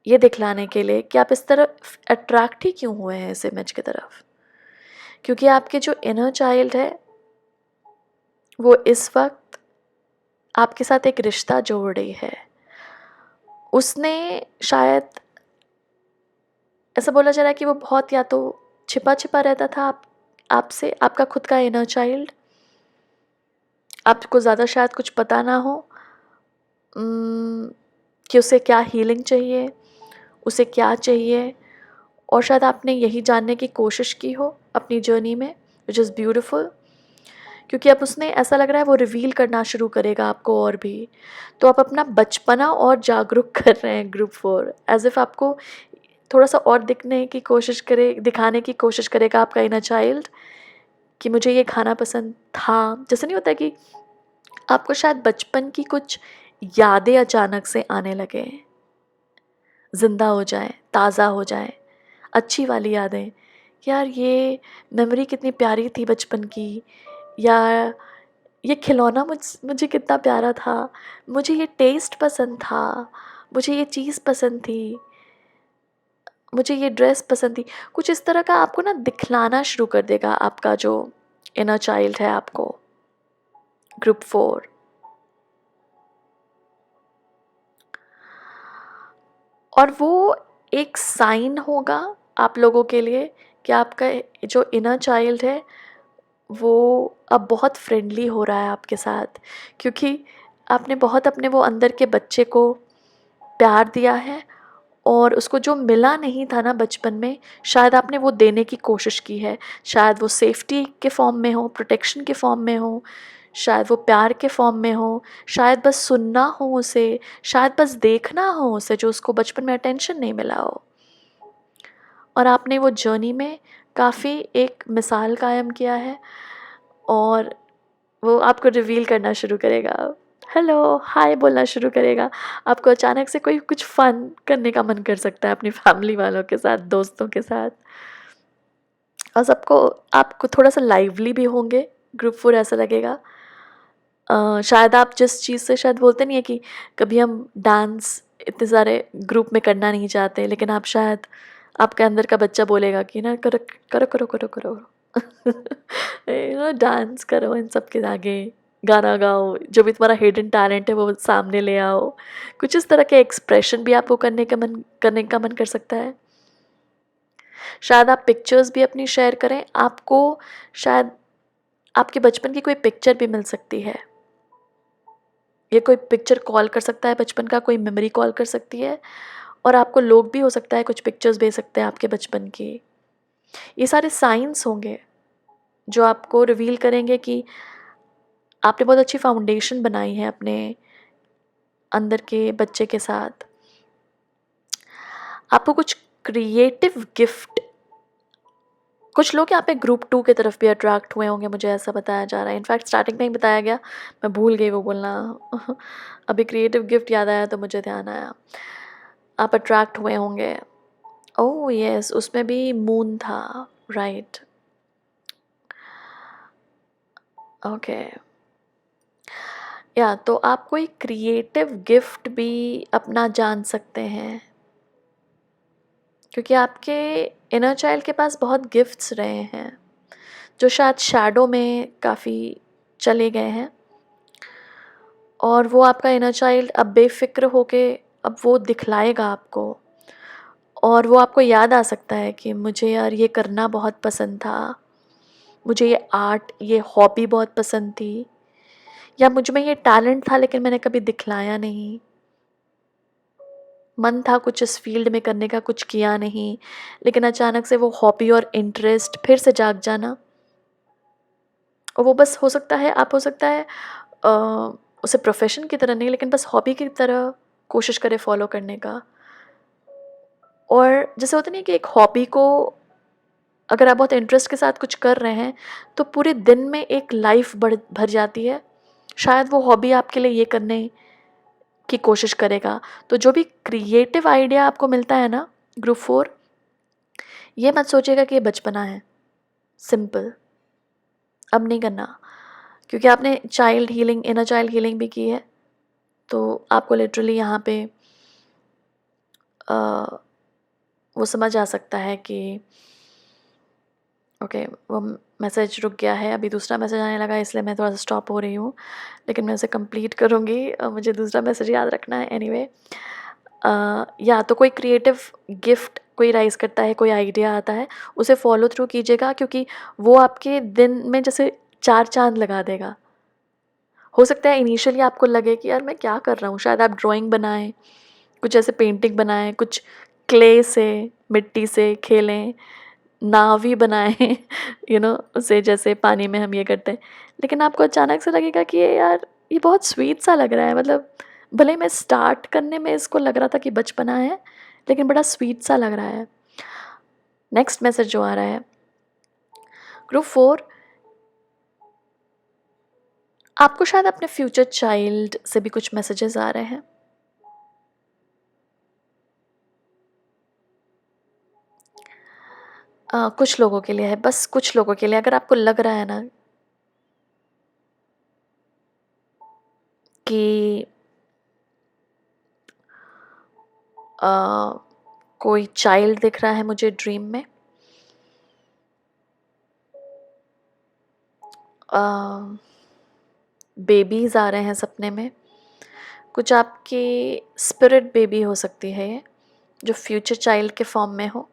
ये दिखलाने के लिए कि आप इस तरफ अट्रैक्ट ही क्यों हुए हैं इस इमेज की तरफ। क्योंकि आपके जो इनर चाइल्ड है वो इस वक्त आपके साथ एक रिश्ता जोड़ रही है। उसने शायद, ऐसा बोला जा रहा है कि वो बहुत या तो छिपा छिपा रहता था आपसे, आपका खुद का इनर चाइल्ड, आपको ज़्यादा शायद कुछ पता ना हो कि उसे क्या हीलिंग चाहिए, उसे क्या चाहिए, और शायद आपने यही जानने की कोशिश की हो अपनी जर्नी में, विच इज़ ब्यूटिफुल। क्योंकि अब उसने, ऐसा लग रहा है वो रिवील करना शुरू करेगा आपको और भी। तो आप अपना बचपना और जागरूक कर रहे हैं ग्रुप 4, एज इफ़ आपको थोड़ा सा और दिखाने की कोशिश करेगा आपका इनर चाइल्ड कि मुझे ये खाना पसंद था। जैसे नहीं होता कि आपको शायद बचपन की कुछ यादें अचानक से आने लगे, ज़िंदा हो जाए, ताज़ा हो जाए, अच्छी वाली यादें, यार ये मेमोरी कितनी प्यारी थी बचपन की, या ये खिलौना मुझे कितना प्यारा था, मुझे ये टेस्ट पसंद था, मुझे ये चीज़ पसंद थी, मुझे ये ड्रेस पसंद थी। कुछ इस तरह का आपको ना दिखलाना शुरू कर देगा आपका जो इनर चाइल्ड है आपको, ग्रुप 4। और वो एक साइन होगा आप लोगों के लिए कि आपका जो इनर चाइल्ड है वो अब बहुत फ्रेंडली हो रहा है आपके साथ, क्योंकि आपने बहुत अपने वो अंदर के बच्चे को प्यार दिया है और उसको जो मिला नहीं था ना बचपन में, शायद आपने वो देने की कोशिश की है। शायद वो सेफ्टी के फॉर्म में हो, प्रोटेक्शन के फॉर्म में हो, शायद वो प्यार के फॉर्म में हो, शायद बस सुनना हो उसे, शायद बस देखना हो उसे, जो उसको बचपन में अटेंशन नहीं मिला हो। और आपने वो जर्नी में काफ़ी एक मिसाल कायम किया है और वो आपको रिवील करना शुरू करेगा, हेलो, हाय बोलना शुरू करेगा। आपको अचानक से कोई कुछ फ़न करने का मन कर सकता है अपनी फैमिली वालों के साथ, दोस्तों के साथ। और सबको आपको थोड़ा-सा लाइवली भी होंगे, ग्रुप फॉर ऐसा लगेगा। शायद आप जिस चीज़ से शायद बोलते नहीं है कि कभी हम डांस इतने सारे ग्रुप में करना नहीं चाहते, लेकिन आप शायद आपके अंदर का बच्चा बोलेगा कि ना करो, करो, करो, करो, करो। डांस करो इन सब के आगे, गाना गाओ, जो भी तुम्हारा हिडन टैलेंट है वो सामने ले आओ। कुछ इस तरह के एक्सप्रेशन भी आपको करने का मन कर सकता है। शायद आप पिक्चर्स भी अपनी शेयर करें, आपको शायद आपके बचपन की कोई पिक्चर भी मिल सकती है। ये कोई पिक्चर कॉल कर सकता है बचपन का, कोई मेमोरी कॉल कर सकती है और आपको लोग भी हो सकता है कुछ पिक्चर्स भेज सकते हैं आपके बचपन की। ये सारे साइंस होंगे जो आपको रिवील करेंगे कि आपने बहुत अच्छी फाउंडेशन बनाई है अपने अंदर के बच्चे के साथ। आपको कुछ क्रिएटिव गिफ्ट, कुछ लोग यहाँ पे ग्रुप 2 की तरफ भी अट्रैक्ट हुए होंगे, मुझे ऐसा बताया जा रहा है। इनफैक्ट स्टार्टिंग में ही बताया गया, मैं भूल गई वो बोलना। अभी क्रिएटिव गिफ्ट याद आया तो मुझे ध्यान आया। आप अट्रैक्ट हुए होंगे। ओह यस, उसमें भी मून था, राइट। ओके, या तो आप कोई क्रिएटिव गिफ्ट भी अपना जान सकते हैं, क्योंकि आपके इनर चाइल्ड के पास बहुत गिफ्ट्स रहे हैं जो शायद शैडो में काफ़ी चले गए हैं, और वो आपका इनर चाइल्ड अब बेफ़िक्र होके अब वो दिखलाएगा आपको, और वो आपको याद आ सकता है कि मुझे यार ये करना बहुत पसंद था, मुझे ये आर्ट, ये हॉबी बहुत पसंद थी, या मुझ में ये टैलेंट था लेकिन मैंने कभी दिखलाया नहीं, मन था कुछ इस फील्ड में करने का, कुछ किया नहीं, लेकिन अचानक से वो हॉबी और इंटरेस्ट फिर से जाग जाना। और वो बस हो सकता है, आप हो सकता है अ, उसे प्रोफ़ेशन की तरह नहीं, लेकिन बस हॉबी की तरह कोशिश करें फ़ॉलो करने का। और जैसे होता नहीं है कि एक हॉबी को अगर आप बहुत इंटरेस्ट के साथ कुछ कर रहे हैं, तो पूरे दिन में एक लाइफ़ बढ़ भर जाती है। शायद वो हॉबी आपके लिए ये करने की कोशिश करेगा। तो जो भी क्रिएटिव आइडिया आपको मिलता है ना ग्रुप 4, ये मत सोचिएगा कि ये बचपना है, सिंपल, अब नहीं करना। क्योंकि आपने child healing, inner child healing भी की है, तो आपको लिटरली यहाँ पे अ, वो समझ आ सकता है कि ओके, वो मैसेज रुक गया है, अभी दूसरा मैसेज आने लगा, इसलिए मैं थोड़ा-सा स्टॉप हो रही हूँ, लेकिन मैं उसे कंप्लीट करूँगी। मुझे दूसरा मैसेज याद रखना है एनीवे। या तो कोई क्रिएटिव गिफ्ट कोई राइज़ करता है, कोई आइडिया आता है, उसे फ़ॉलो थ्रू कीजिएगा, क्योंकि वो आपके दिन में जैसे 4 चाँद लगा देगा। हो सकता है इनिशियली आपको लगे कि यार मैं क्या कर रहा हूँ, शायद आप ड्राइंग बनाएँ, कुछ ऐसे पेंटिंग बनाएँ, कुछ क्ले से, मिट्टी से खेलें, नाव ही बनाएँ, उसे जैसे पानी में हम ये करते हैं। लेकिन आपको अचानक से लगेगा कि ये यार, ये बहुत स्वीट सा लग रहा है, मतलब भले मैं स्टार्ट करने में इसको लग रहा था कि बचपना है, लेकिन बड़ा स्वीट सा लग रहा है। नेक्स्ट मैसेज जो आ रहा है, ग्रुप 4, आपको शायद अपने फ्यूचर चाइल्ड से भी कुछ मैसेजेस आ रहे हैं। कुछ लोगों के लिए है, बस कुछ लोगों के लिए। अगर आपको लग रहा है ना कि अ, कोई चाइल्ड दिख रहा है मुझे ड्रीम में, बेबीज़ आ रहे हैं सपने में, कुछ आपकी स्पिरिट बेबी हो सकती है ये, जो फ्यूचर चाइल्ड के फॉर्म में हो।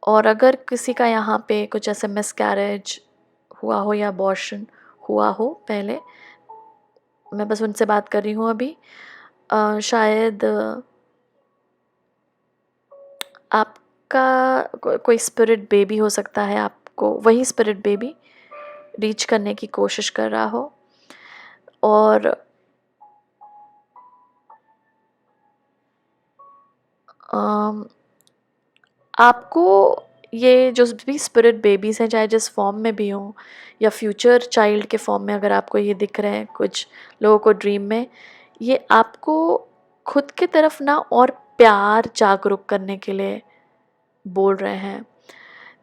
और अगर किसी का यहाँ पे कुछ ऐसे मिसकैरेज हुआ हो या अबॉर्शन हुआ हो पहले, मैं बस उनसे बात कर रही हूँ अभी। शायद आपका कोई स्पिरिट बेबी हो सकता है, आपको वही स्पिरिट बेबी रीच करने की कोशिश कर रहा हो। और आपको ये जो भी स्पिरिट बेबीज़ हैं, चाहे जिस फॉर्म में भी हों या फ्यूचर चाइल्ड के फॉर्म में अगर आपको ये दिख रहे हैं कुछ लोगों को ड्रीम में, ये आपको खुद की तरफ ना और प्यार जागरूक करने के लिए बोल रहे हैं।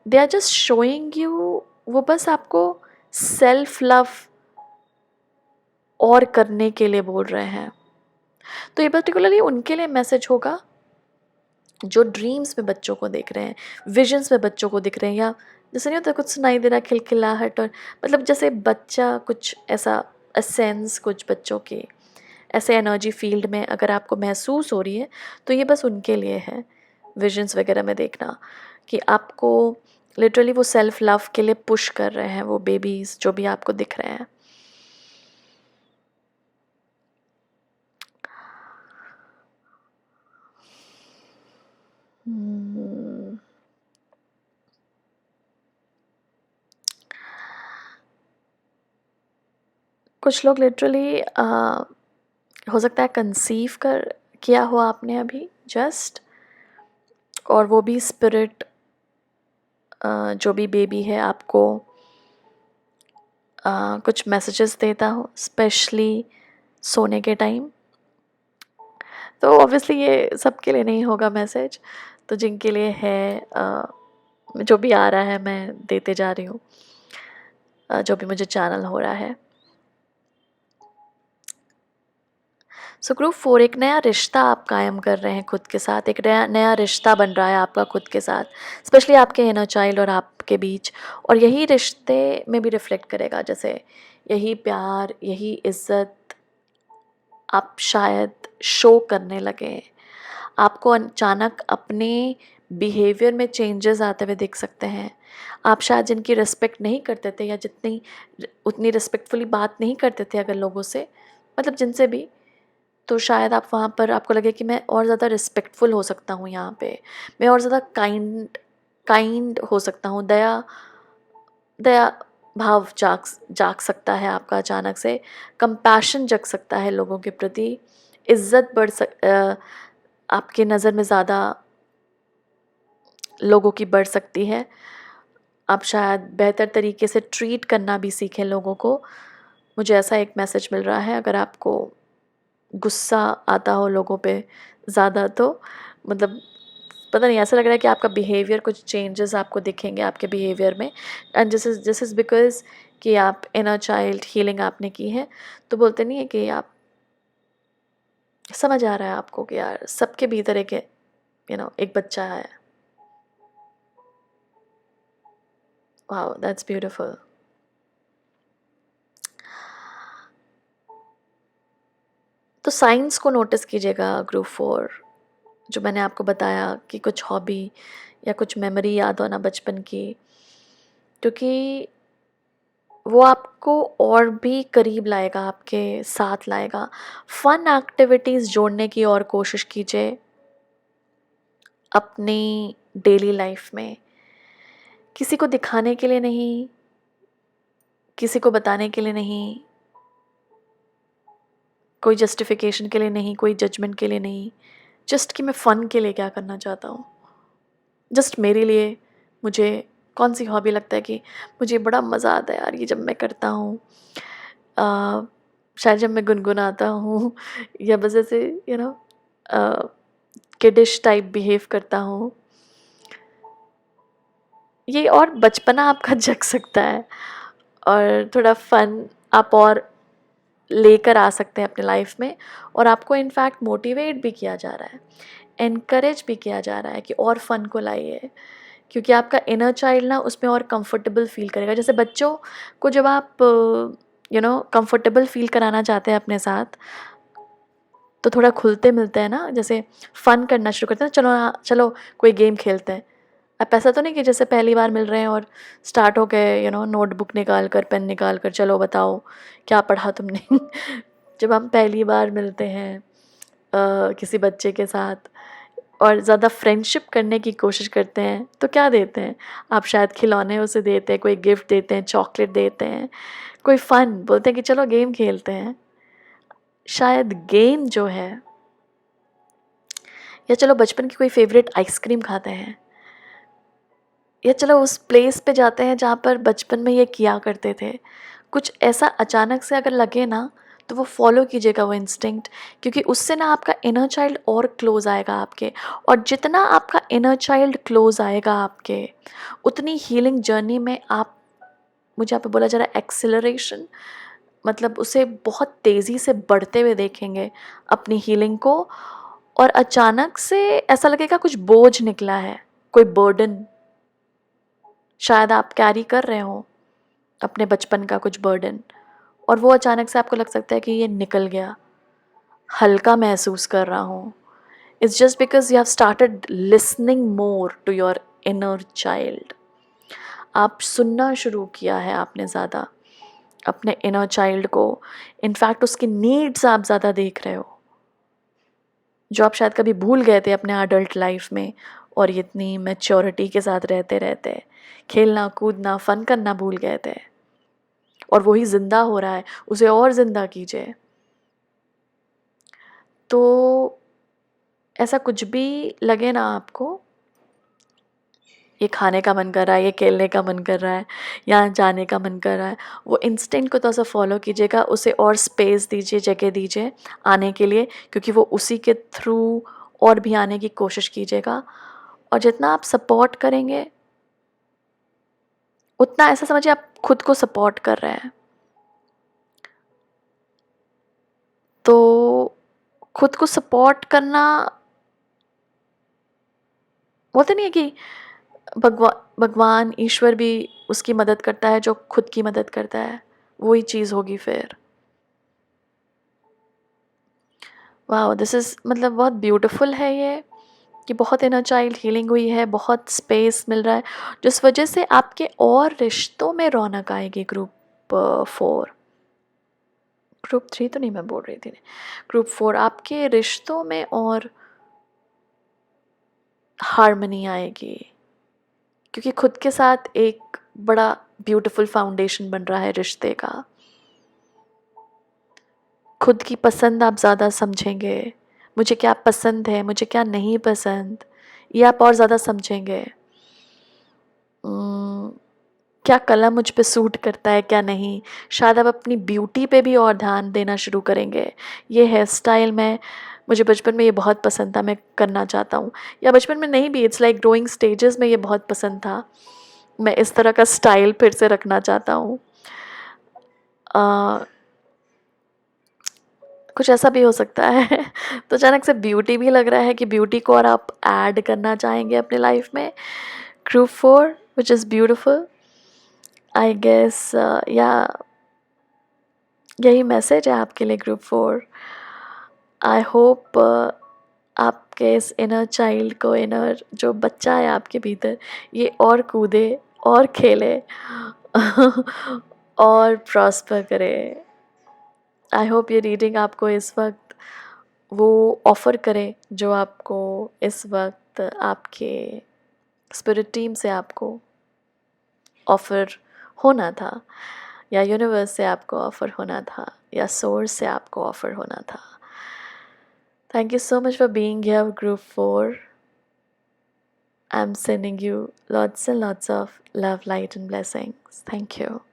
They are just showing you, वो बस आपको सेल्फ लव और करने के लिए बोल रहे हैं। तो ये पर्टिकुलरली उनके लिए मैसेज होगा जो ड्रीम्स में बच्चों को देख रहे हैं, विजन्स में बच्चों को दिख रहे हैं, या जैसे नहीं होता कुछ सुनाई दे रहा खिलखिलाहट, और मतलब जैसे बच्चा कुछ ऐसा सेंस कुछ बच्चों की ऐसे एनर्जी फील्ड में अगर आपको महसूस हो रही है, तो ये बस उनके लिए है विजन्स वगैरह में देखना, कि आपको लिटरली वो सेल्फ लव के लिए पुश कर रहे हैं वो बेबीज़ जो भी आपको दिख रहे हैं। हम्म, कुछ लोग लिटरली हो सकता है कंसीव कर किया हो आपने अभी जस्ट, और वो भी स्पिरिट जो भी बेबी है आपको कुछ मैसेजेस देता हो, स्पेशली सोने के टाइम। तो ऑब्वियसली ये सबके लिए नहीं होगा मैसेज, तो जिनके लिए है जो भी आ रहा है मैं देते जा रही हूँ, जो भी मुझे चैनल हो रहा है। सो ग्रुप 4 एक नया रिश्ता आप कायम कर रहे हैं खुद के साथ, एक नया रिश्ता बन रहा है आपका खुद के साथ, स्पेशली आपके इनर चाइल्ड और आपके बीच। और यही रिश्ते में भी रिफ्लेक्ट करेगा, जैसे यही प्यार, यही इज्जत आप शायद शो करने लगे। आपको अचानक अपने बिहेवियर में चेंजेस आते हुए दिख सकते हैं। आप शायद जिनकी रिस्पेक्ट नहीं करते थे, या जितनी उतनी रिस्पेक्टफुली बात नहीं करते थे अगर लोगों से, मतलब जिनसे भी, तो शायद आप वहाँ पर आपको लगे कि मैं और ज़्यादा रिस्पेक्टफुल हो सकता हूँ यहाँ पे, मैं और ज़्यादा काइंड हो सकता हूँ, दया दया भाव जाग सकता है आपका अचानक से, कंपैशन जग सकता है लोगों के प्रति, इज्जत आपकी नज़र में ज़्यादा लोगों की बढ़ सकती है। आप शायद बेहतर तरीके से ट्रीट करना भी सीखें लोगों को। मुझे ऐसा एक मैसेज मिल रहा है, अगर आपको गुस्सा आता हो लोगों पे ज़्यादा, तो मतलब पता नहीं, ऐसा लग रहा है कि आपका बिहेवियर, कुछ चेंजेस आपको दिखेंगे आपके बिहेवियर में। एंड दिस इज़ बिकॉज कि आप इनर चाइल्ड हीलिंग आपने की है। तो बोलते नहीं है कि आप समझ आ रहा है आपको कि यार सबके भीतर एक एक बच्चा है। Wow, that's beautiful. तो साइंस को नोटिस कीजिएगा ग्रुप 4, जो मैंने आपको बताया कि कुछ हॉबी या कुछ मेमोरी याद होना बचपन की, क्योंकि वो आपको और भी करीब लाएगा, आपके साथ लाएगा। फन एक्टिविटीज़ जोड़ने की और कोशिश कीजिए अपनी डेली लाइफ में, किसी को दिखाने के लिए नहीं, किसी को बताने के लिए नहीं, कोई जस्टिफिकेशन के लिए नहीं, कोई जजमेंट के लिए नहीं, जस्ट कि मैं फ़न के लिए क्या करना चाहता हूँ, जस्ट मेरे लिए मुझे कौन सी हॉबी लगता है कि मुझे बड़ा मज़ा आता है यार ये जब मैं करता हूँ। शायद जब मैं गुनगुनाता हूँ या बस ऐसे किडिश टाइप बिहेव करता हूँ, ये और बचपना आपका जग सकता है, और थोड़ा फन आप और लेकर आ सकते हैं अपने लाइफ में। और आपको इनफैक्ट मोटिवेट भी किया जा रहा है, एनकरेज भी किया जा रहा है कि और फन को लाइए, क्योंकि आपका इनर चाइल्ड ना उसमें और कंफर्टेबल फील करेगा। जैसे बच्चों को जब आप कंफर्टेबल फील कराना चाहते हैं अपने साथ, तो थोड़ा खुलते मिलते हैं ना, जैसे फ़न करना शुरू करते हैं, चलो चलो कोई गेम खेलते हैं। अब ऐसा तो नहीं कि जैसे पहली बार मिल रहे हैं और स्टार्ट हो गए नोटबुक निकाल कर, पेन निकाल कर, चलो बताओ क्या पढ़ा तुमने। जब हम पहली बार मिलते हैं किसी बच्चे के साथ और ज़्यादा फ्रेंडशिप करने की कोशिश करते हैं, तो क्या देते हैं आप? शायद खिलौने उसे देते हैं, कोई गिफ्ट देते हैं, चॉकलेट देते हैं, कोई फ़न बोलते हैं कि चलो गेम खेलते हैं। शायद गेम जो है, या चलो बचपन की कोई फेवरेट आइसक्रीम खाते हैं, या चलो उस प्लेस पे जाते हैं जहाँ पर बचपन में ये किया करते थे। कुछ ऐसा अचानक से अगर लगे ना, तो वो फॉलो कीजिएगा वो इंस्टिंक्ट, क्योंकि उससे ना आपका इनर चाइल्ड और क्लोज आएगा आपके। और जितना आपका इनर चाइल्ड क्लोज आएगा आपके, उतनी हीलिंग जर्नी में आप, मुझे यहाँ पे बोला जा रहा है एक्सेलरेशन, मतलब उसे बहुत तेज़ी से बढ़ते हुए देखेंगे अपनी हीलिंग को। और अचानक से ऐसा लगेगा कुछ बोझ निकला है, कोई बर्डन शायद आप कैरी कर रहे हो, अपने बचपन का कुछ बर्डन, और वो अचानक से आपको लग सकता है कि ये निकल गया, हल्का महसूस कर रहा हूँ। It's just because you have started listening more to your inner child. आप सुनना शुरू किया है आपने ज़्यादा अपने इनर चाइल्ड को। इनफैक्ट उसकी नीड्स आप ज़्यादा देख रहे हो, जो आप शायद कभी भूल गए थे अपने अडल्ट लाइफ में। और इतनी मैच्योरिटी के साथ रहते रहते खेलना कूदना फन करना भूल गए थे, और वही ज़िंदा हो रहा है, उसे और ज़िंदा कीजिए। तो ऐसा कुछ भी लगे ना आपको, ये खाने का मन कर रहा है, ये खेलने का मन कर रहा है, यहाँ जाने का मन कर रहा है, वो इंस्टिंक्ट को थोड़ा सा फॉलो कीजिएगा, उसे और स्पेस दीजिए, जगह दीजिए आने के लिए, क्योंकि वो उसी के थ्रू और भी आने की कोशिश कीजिएगा। और जितना आप सपोर्ट करेंगे, उतना ऐसा समझिए आप खुद को सपोर्ट कर रहे हैं। तो खुद को सपोर्ट करना, बोलते नहीं है कि भगवान ईश्वर भी उसकी मदद करता है जो खुद की मदद करता है, वही चीज़ होगी फिर। वाह, दिस इज़ मतलब बहुत ब्यूटीफुल है ये, कि बहुत इनर चाइल्ड हीलिंग हुई है, बहुत स्पेस मिल रहा है, जिस वजह से आपके और रिश्तों में रौनक आएगी। ग्रुप 3 तो नहीं मैं बोल रही थी, ग्रुप 4 आपके रिश्तों में और हार्मनी आएगी, क्योंकि खुद के साथ एक बड़ा ब्यूटीफुल फाउंडेशन बन रहा है रिश्ते का। खुद की पसंद आप ज़्यादा समझेंगे, मुझे क्या पसंद है, मुझे क्या नहीं पसंद, ये आप और ज़्यादा समझेंगे। क्या कलर मुझ पे सूट करता है, क्या नहीं। शायद आप अपनी ब्यूटी पे भी और ध्यान देना शुरू करेंगे। ये हेयर स्टाइल मुझे बचपन में ये बहुत पसंद था, मैं करना चाहता हूँ, या बचपन में नहीं भी, इट्स लाइक ग्रोइंग स्टेजेस में ये बहुत पसंद था, मैं इस तरह का स्टाइल फिर से रखना चाहता हूँ। कुछ ऐसा भी हो सकता है। तो अचानक से ब्यूटी भी लग रहा है कि ब्यूटी को और आप ऐड करना चाहेंगे अपने लाइफ में। Group 4 which is beautiful, I guess. या यही मैसेज है आपके लिए ग्रुप 4। आई होप आपके इस इनर चाइल्ड को, इनर जो बच्चा है आपके भीतर, ये और कूदे और खेले और प्रॉस्पर करे। आई होप ये रीडिंग आपको इस वक्त वो ऑफ़र करे जो आपको इस वक्त आपके स्पिरिट टीम से आपको ऑफ़र होना था, या यूनिवर्स से आपको ऑफ़र होना था, या सोर्स से आपको ऑफ़र होना था। Thank you so much for being here, Group 4. I'm sending you lots and lots of love, light and blessings. Thank you.